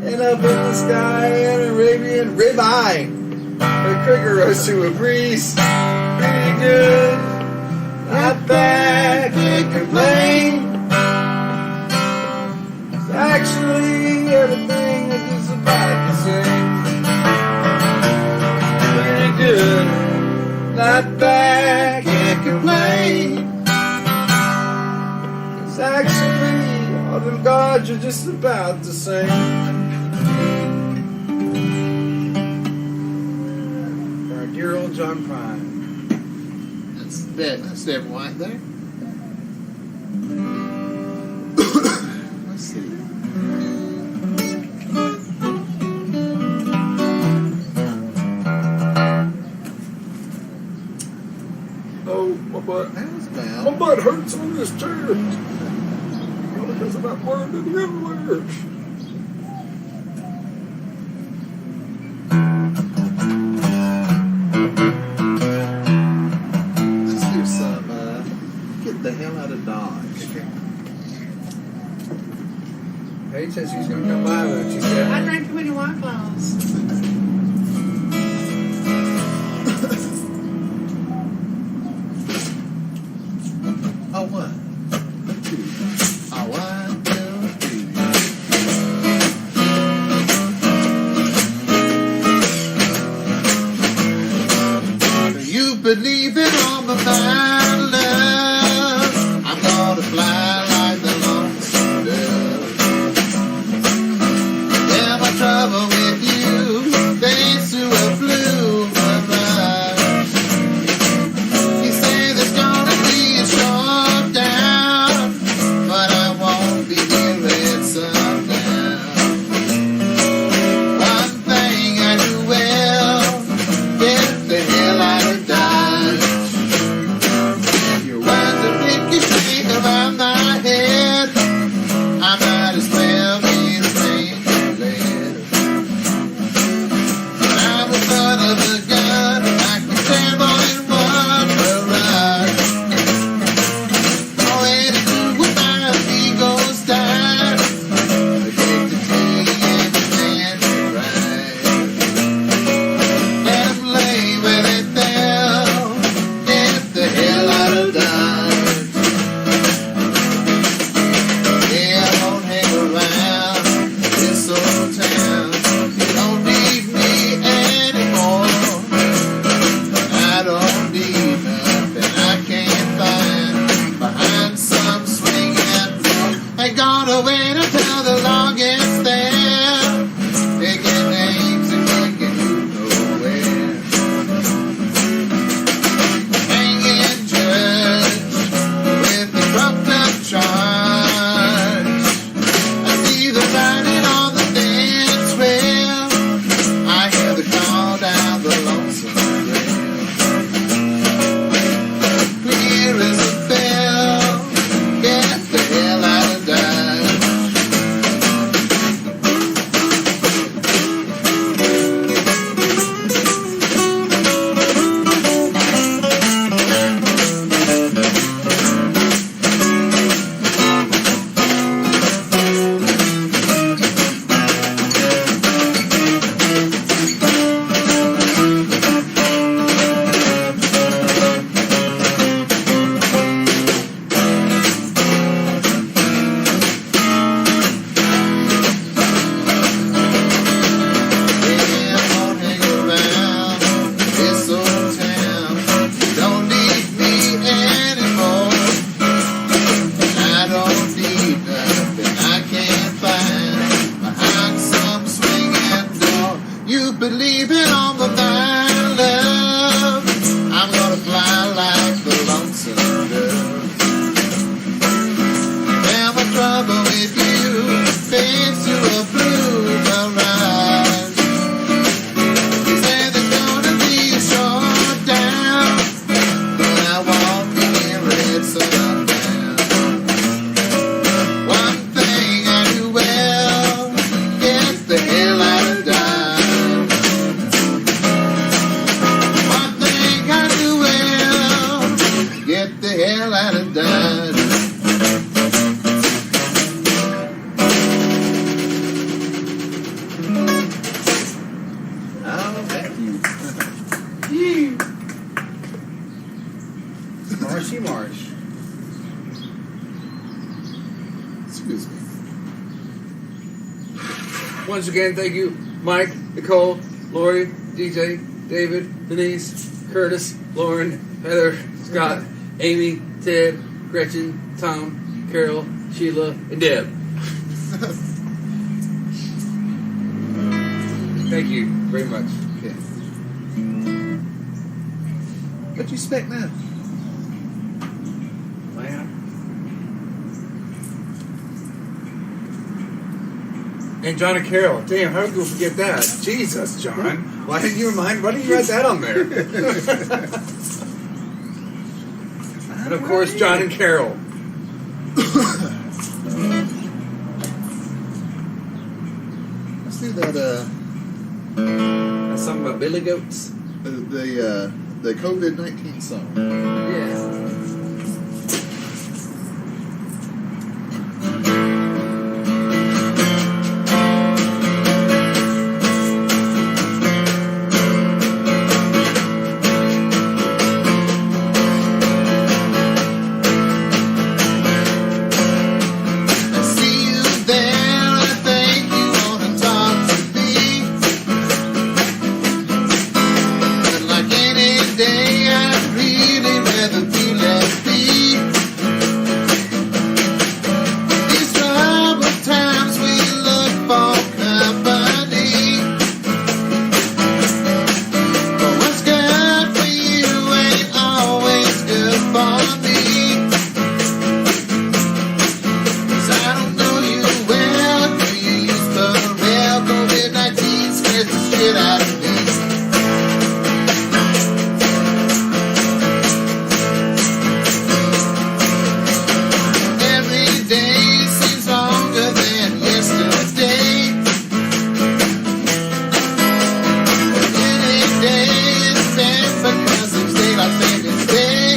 M: and up in the sky an Arabian ribeye, a cricket roast to a priest. Pretty good, not bad, can't complain. Actually, everything is just about the same. Pretty good, not bad, can't complain. 'Cause actually, all them gods are just about the same. Our dear old John Prine.
K: That's that. That's that right there. Let's see.
M: Oh, my butt.
K: That was
M: My
K: bad.
M: butt hurts on this chair.
L: Because of that word in everywhere.
M: Let's do some, get the hell out of Dodge.
L: Paige said she's going to come by, but she said,
N: I drank too many White Claws.
M: Oh, what? Oh, 1, 2, 3. You believe in all my love. I'm gonna fly like the lonesome dove. Yeah, my trouble with you fades to a blue mirage. You say there's gonna be a short down, but I won't be here at sundown. One thing I do well, get the hell out of Dodge. Your words are ricochet around my head. I might as well be the same lead. When I'm in front of a gun, I can stand more than one barrage. All I had to do with my ego's die. Addicted to and demand to ride. Let 'em lay where they fell. Get the hell out of Dodge. Yeah, I won't hang around this old town. You don't need me anymore. I don't need nothing I can't find behind some swinging door. Ain't gonna wait until the law gets there. Taking names and taking you nowhere. Hanging judge with the trumped up charge. I see the writing on the thin trail. I hear the call down the lonesome trail. Clear as a bell. Get the hell out of Dodge. Yeah, I won't hang around this old town. You don't need me anymore. I don't need nothing I can't find behind some swinging door. You believe in all of my love. I'm gonna fly like the lonesome dove. Now my trouble with you fades to a blue mirage. You say there's gonna be a short down, but I won't be here at sundown. One thing I do well, get the hell out of Dodge. One thing I do well, get the hell out of Dodge.
L: oh, thank you. Marshy Marsh.
M: Excuse me.
L: Once again, thank you, Mike, Nicole, Lori, DJ, David, Denise, Curtis, Lauren, Heather, Scott, Amy, Ted, Gretchen, Tom, Carol, Sheila, and Deb. Thank you very much.
M: Okay. What you expect now?
L: Man. And John and Carol. Damn, how did you forget that? Jesus, John. Why didn't you remind? Why didn't you write that on there? And of course, John and Carol.
K: that
L: That's something about billy goats.
K: the COVID-19 song.
L: Yeah.
K: I see you there. I think you wanna talk to me. But like any day, I'd really rather be left be. These troubled times we look for company. But what's good for you ain't always good for me. 'Cause I don't know you well. Do you use Pharrell? COVID-19 scares the shit out of me. Every day seems longer than yesterday. Any day is bad because of daylight savings day.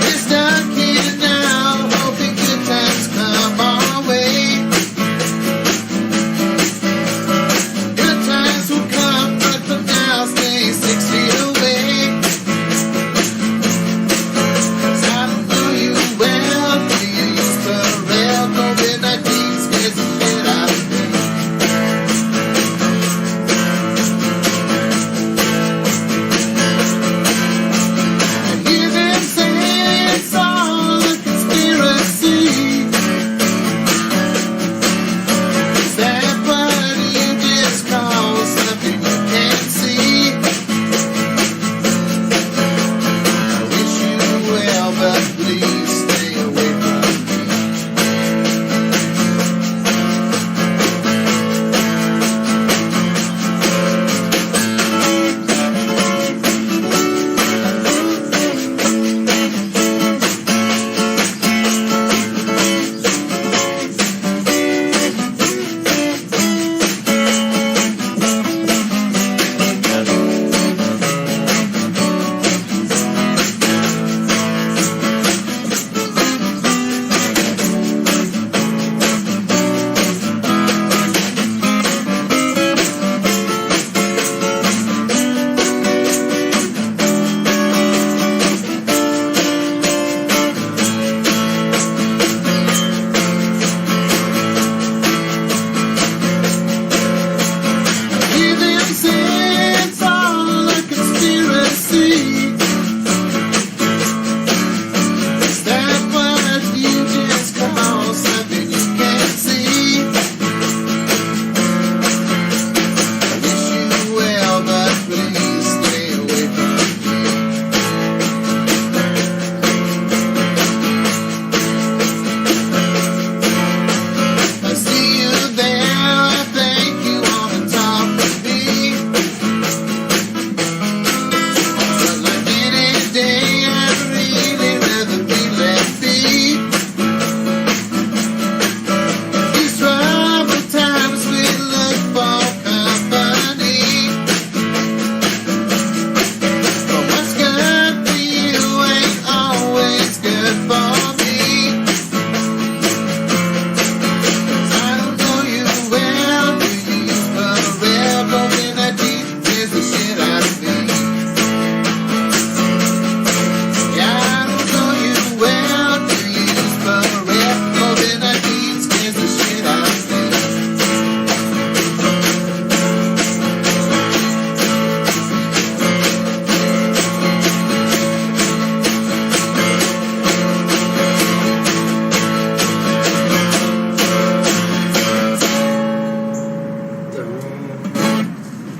K: We're stuck here now, hoping good times come our way. Good times will come, but for now stay 6 feet away. 'Cause I don't know you well. Do you use Pharrell? COVID-19 scares the shit out of me. I hear them say it's all a conspiracy. Is that what you just call something you can't see? I wish you well, but please stay away from me. Hear them say it's all a conspiracy. Is that what you just call something you can't see? I wish you well, but please stay away from me. I see you there. I think you wanna talk to me. But like any day, I'd really rather be left be. These troubled times we look for company. But what's good for you ain't always good for me. 'Cause I don't know you well. Do you use Pharrell? COVID-19 scares the shit out of me. Yeah, I don't know you well. Do you use Pharrell? COVID-19 scares the shit out of me.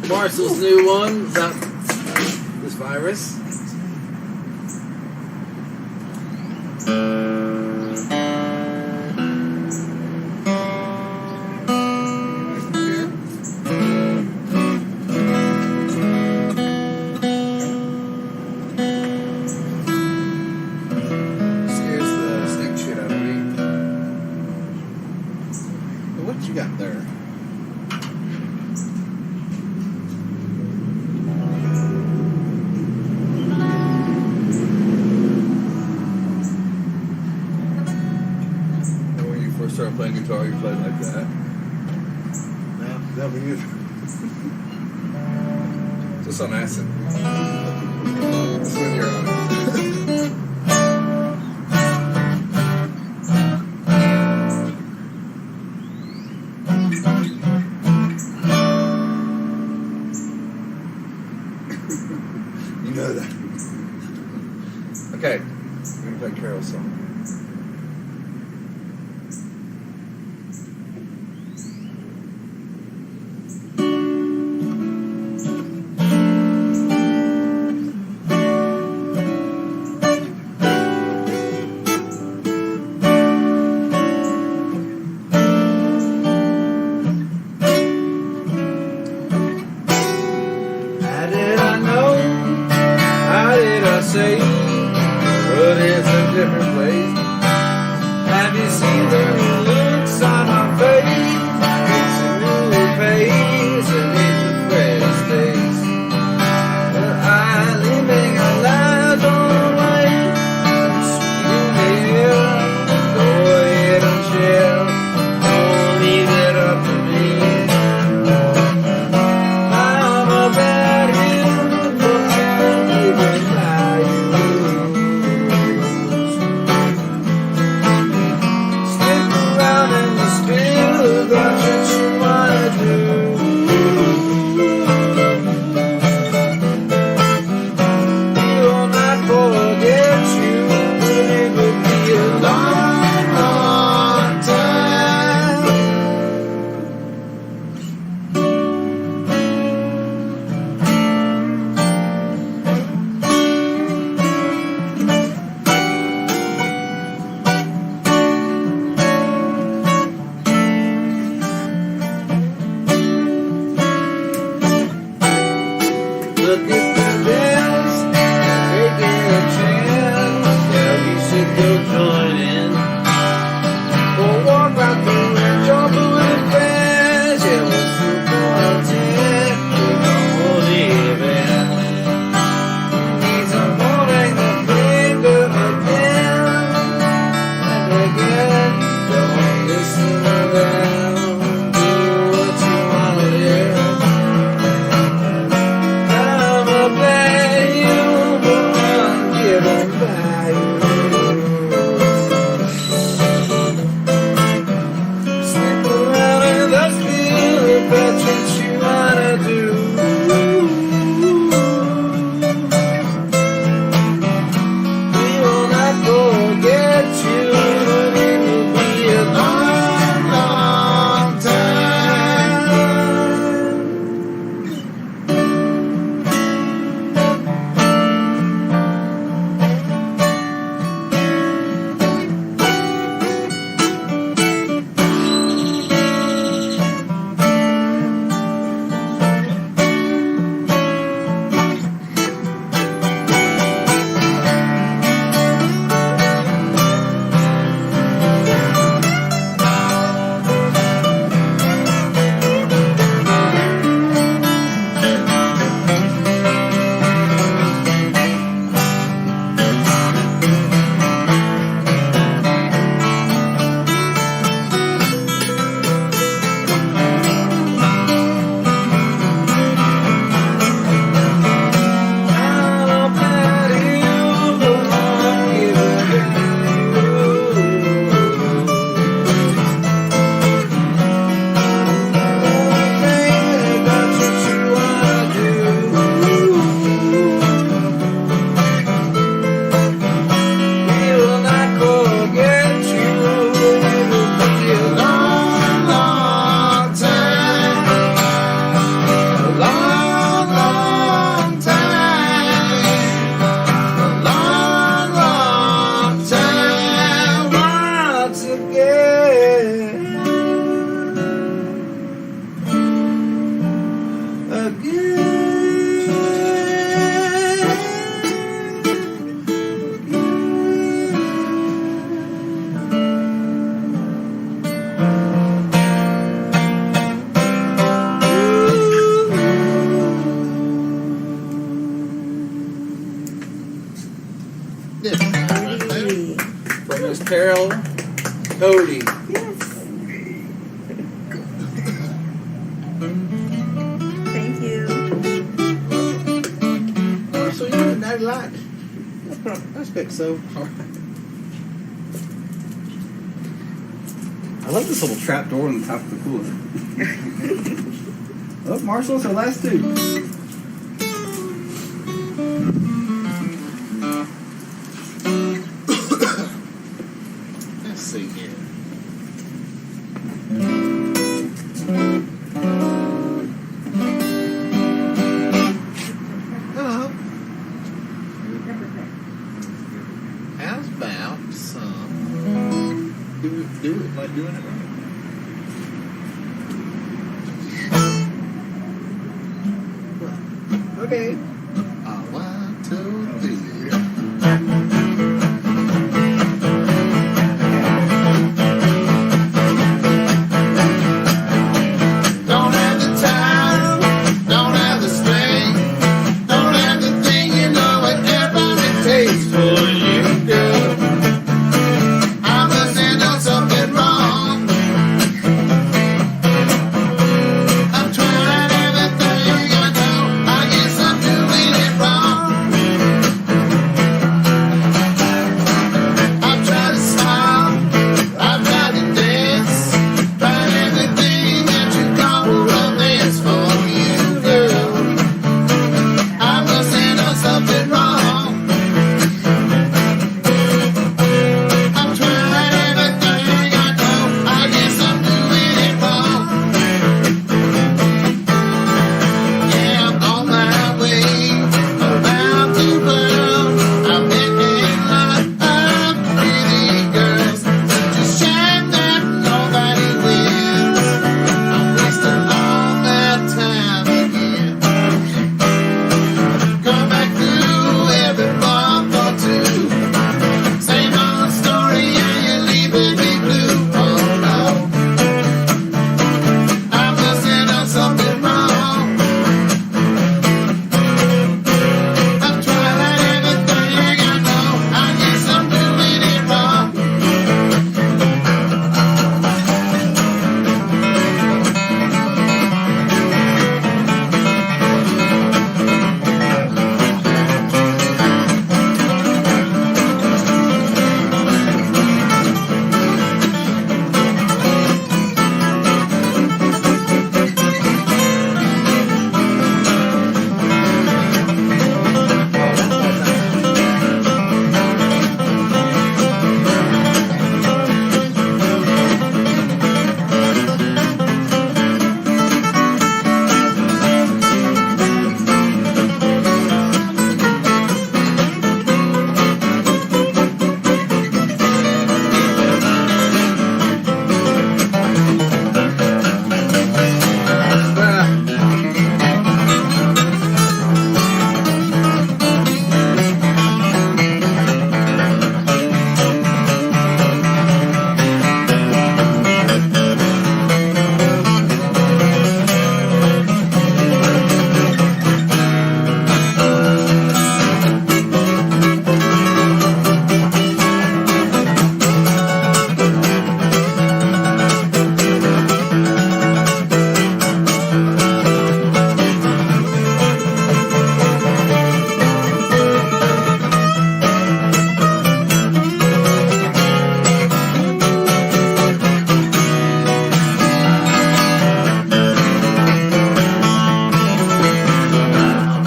L: Marcel's new one about this virus.
K: What you got there?
L: start playing guitar, you play like that.
M: No, never used.
L: Just on acid. That's when you're on it.
M: You know that.
L: Okay, we're gonna play Carol's song.
M: How did I know? How did I say? But it's a different place. Have you seen the new looks on my face? It's a new pace and it's a fresh face. But I living our lives on way. Sweet in the air. Go ahead and share. Don't leave it up to me. I'm a bad hill, but I'm living by you. Stick around in the spill, that's what you wanna do. Will not forget you, but it will be a long, long time. Look at the dance, taking a chance. Yeah, we should go join in. We'll walk right through and jump with fans. Yeah, we're super content. We're gonna live in. Need some morning to think of again and again. Don't listen to them. Do what you wanna hear. I'm a bad you, but I'm given by you. Stick around in the spill if that's what you wanna do. We will not forget you, but it will be a long, long time.
L: From Miss Carol Cody.
C: Yes.
M: Okay, so. I love this little trap door on the top of the cooler. Oh, Marshall's our last two.
K: Let's see here. Hello. How's about some? Do it like doing it right.
M: Okay.
K: 1, 2, 3. Don't have the time, don't have the strength, don't have the thing, you know whatever it takes for you, girl. I must have done something wrong. I'm trying everything I know. I guess I'm doing it wrong. I've tried to smile, I've tried to dance, tried everything that you call romance for you, girl. I must have done something wrong. I'm trying everything I know. I guess I'm doing it wrong. Yeah, I'm on my way around the world. I've been in love with pretty girls. Such a shame that nobody wins. I'm wasting all that time again. Come back through every month or two. Same old story, and you're leaving me blue. Oh no, I must have done something wrong. I've tried everything I know. I guess I'm doing it wrong.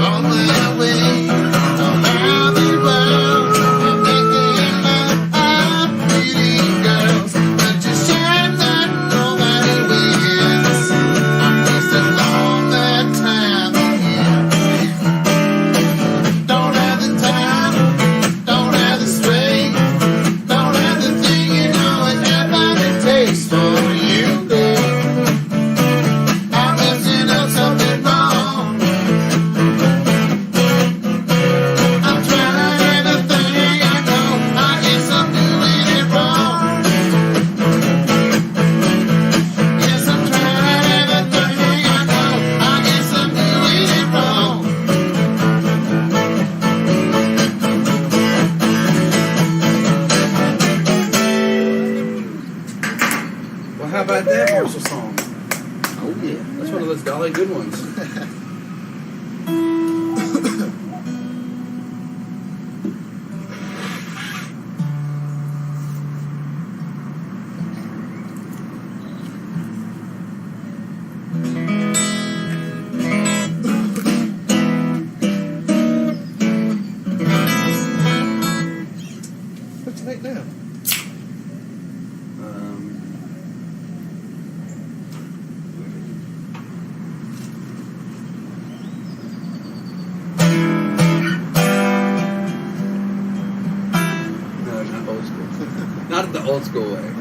K: On my way around the world, I'm making love with pretty girls. Such a shame that nobody wins. I'm wasting all that time again. Don't have the time, don't have the strength, don't have the thing, you know whatever it takes for you, girl. I must have done something wrong. I'm trying everything I know. I guess I'm doing it wrong. Yes, I'm trying everything I know. I guess I'm doing it wrong.
M: Well, how about that Marshall song? Oh yeah, that's one of those golly good ones.
L: Not the old school way.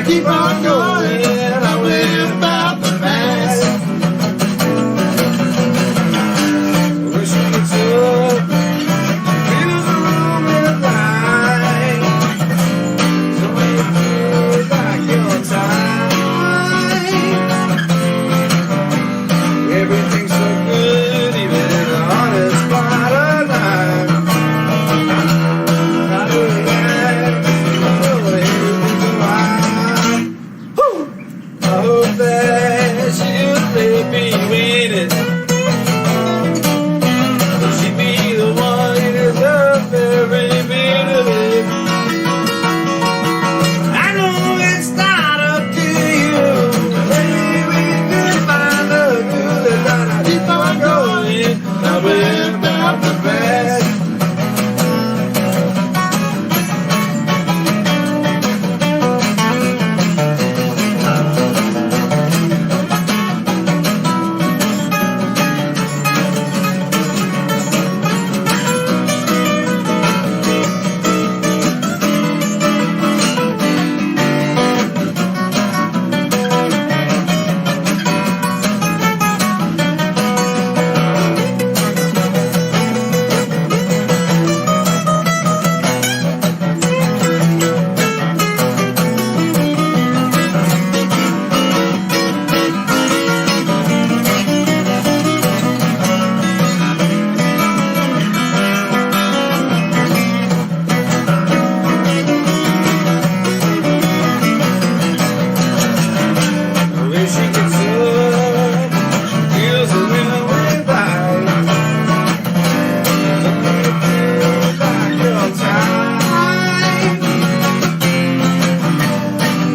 K: Keep on going, I will about the past. Wish you could talk, feels a room in light. So when you feel like you're tired, everything's so good, even in the hardest part of life. How do we act? Oh, everything's alright. I hope that she'll let me win it. She'd be the one who deserves every bit of it. I know it's not up to you. Maybe we can find a good that I keep on going. Now we're about the best.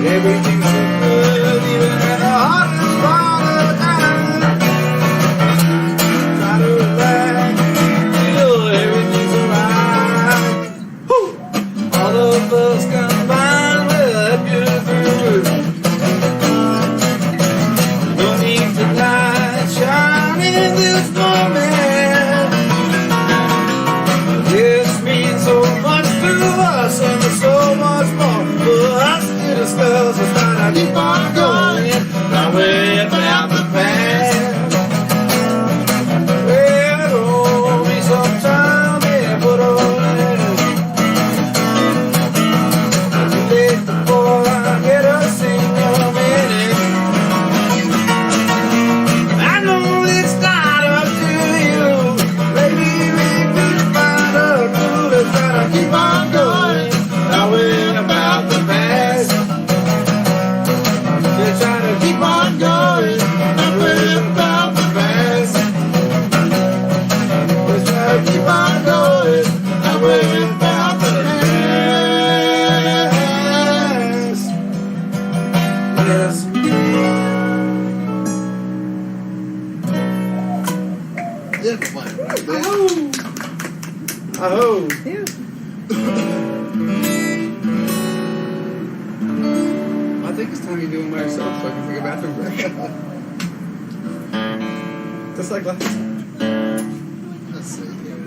K: Everything's so good, even at the hardest part of the night. Try to relax, feel everything's alright. All of us combined will help you through. No need to light shine in this moment. This means so much to us and so much more for us to discuss. It's time to keep on going. Now we're about the past. Well, hold me sometime and put on it. Too late before I get a single minute. I know it's not up to you. Maybe we can find a clue that's trying to keep on going. Now we're about the past. We're trying to keep on going. Now we're about the past. We're trying to keep on going. Now we're about the past. Yes. Oh.
L: I think it's time you do them by yourself so I can take a bathroom break. Just like last time.
K: Let's see here.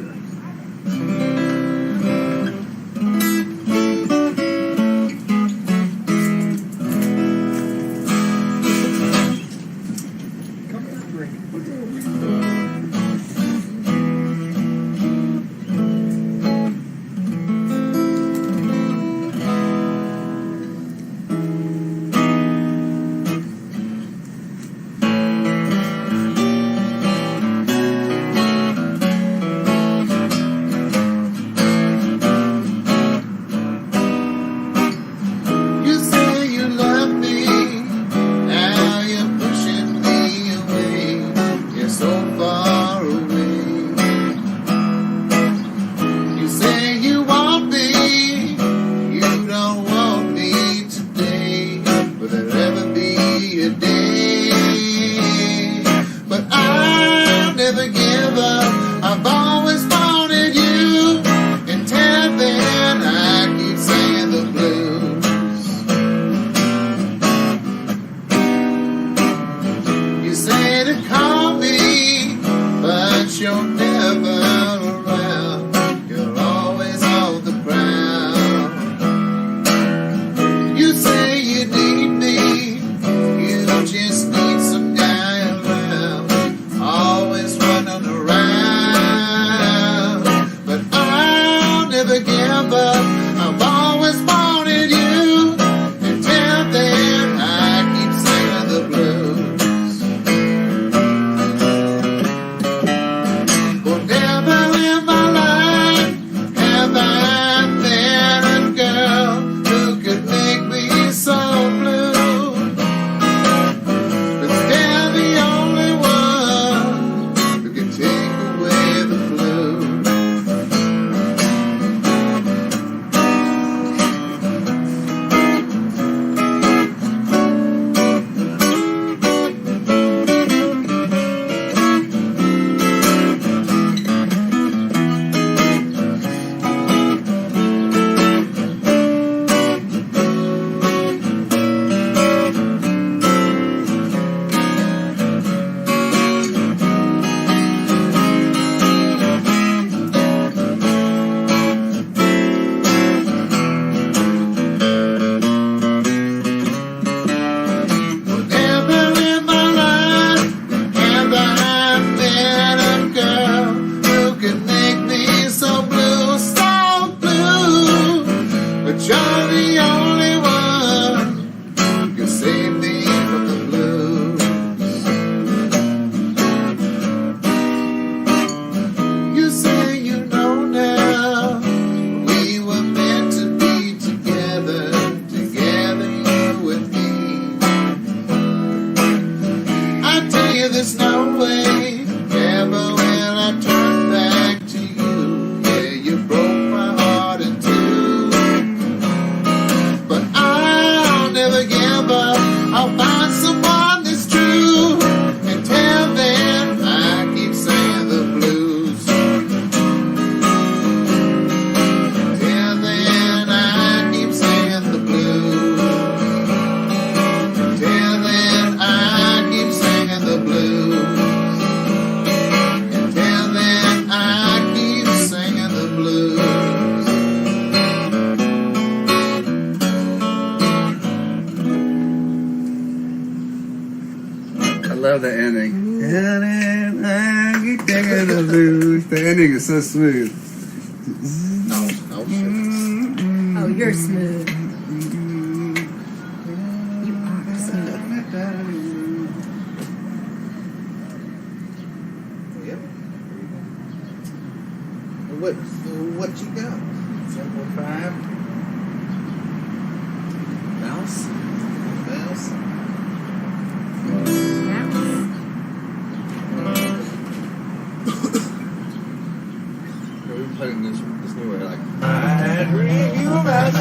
M: love the ending. The ending is so smooth.
N: Oh, you're smooth. You are smooth.
L: Yep. What you got? 705. Mouse. We're playing this new way, like I dream you about.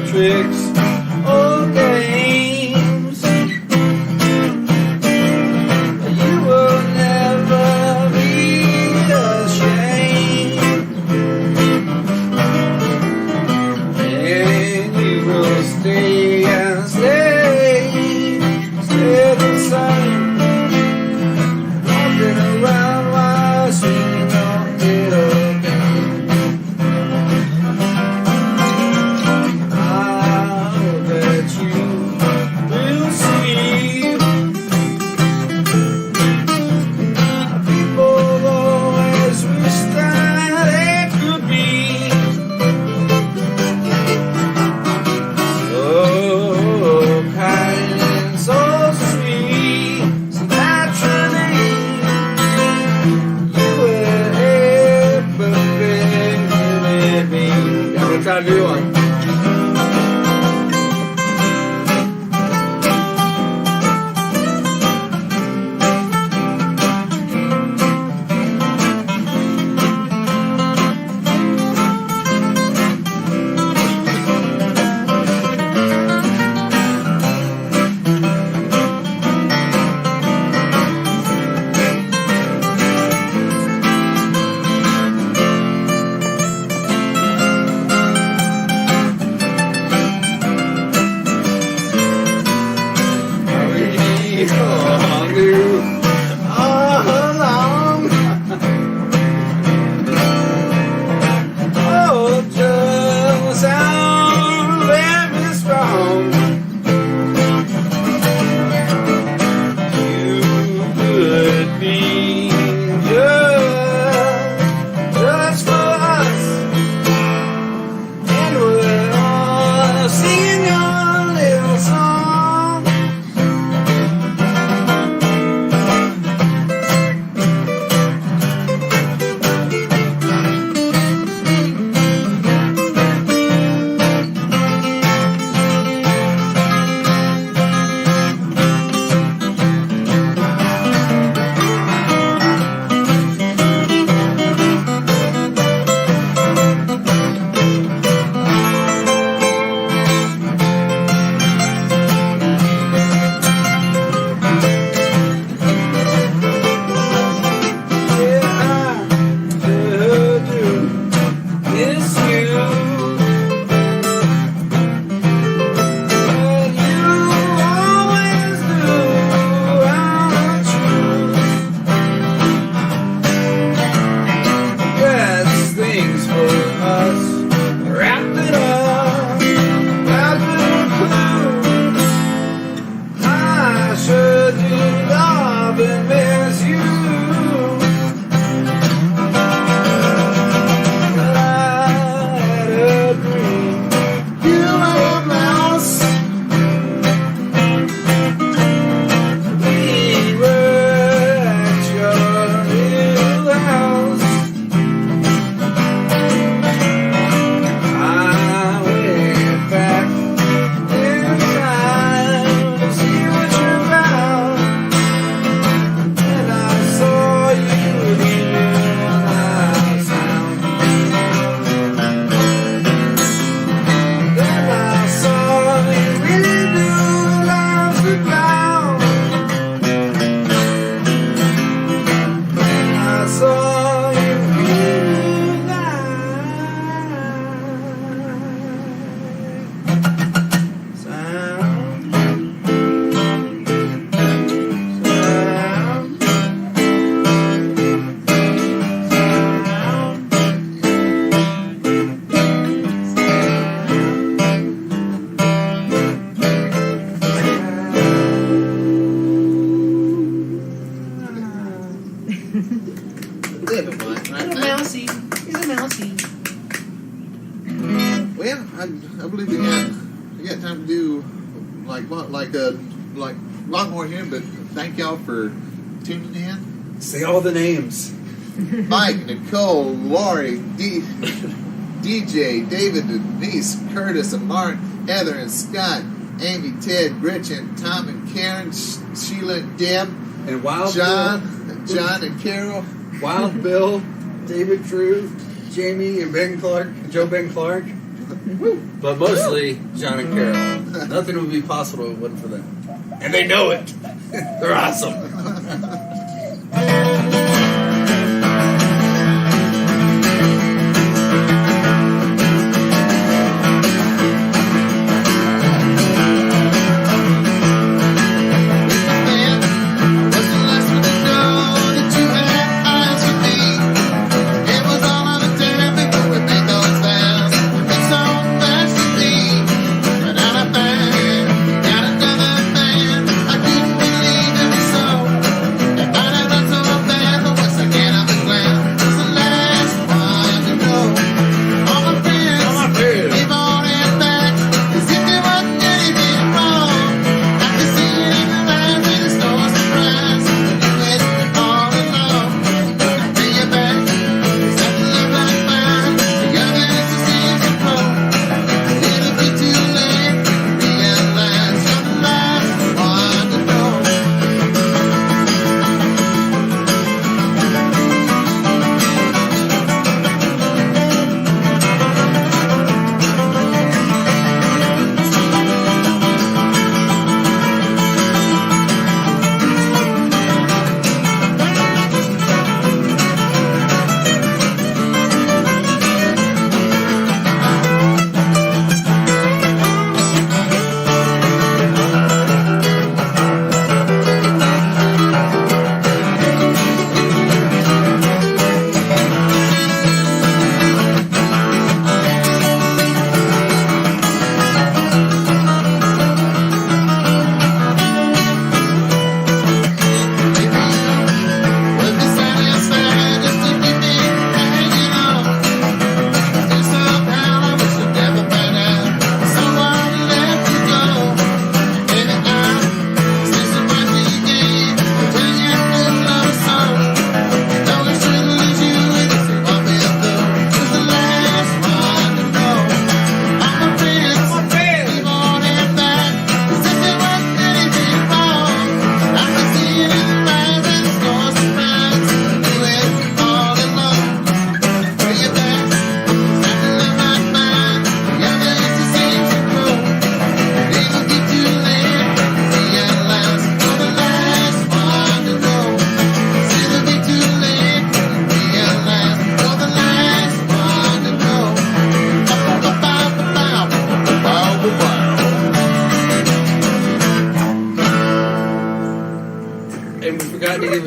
L: Tricks or games, you will never be ashamed, and you will stay and stay the same, walking around while singing on little games.
K: believe we got time to do like a lot more here, but thank y'all for tuning in.
L: Say all the names.
K: Mike, Nicole, Lori, DJ, David, Denise, Curtis, and Mark, Heather and Scott, Amy, Ted, Gretchen, Tom and Karen, Sheila and Deb,
L: and Wild
K: John and Carol,
L: Wild Bill, David Drew, Jamie and Joe Ben Clark, but mostly John and Carol. Nothing would be possible if it wasn't for them. And they know it. They're awesome.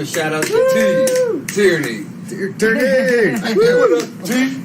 L: Shout out to Tierney.
K: What up, T?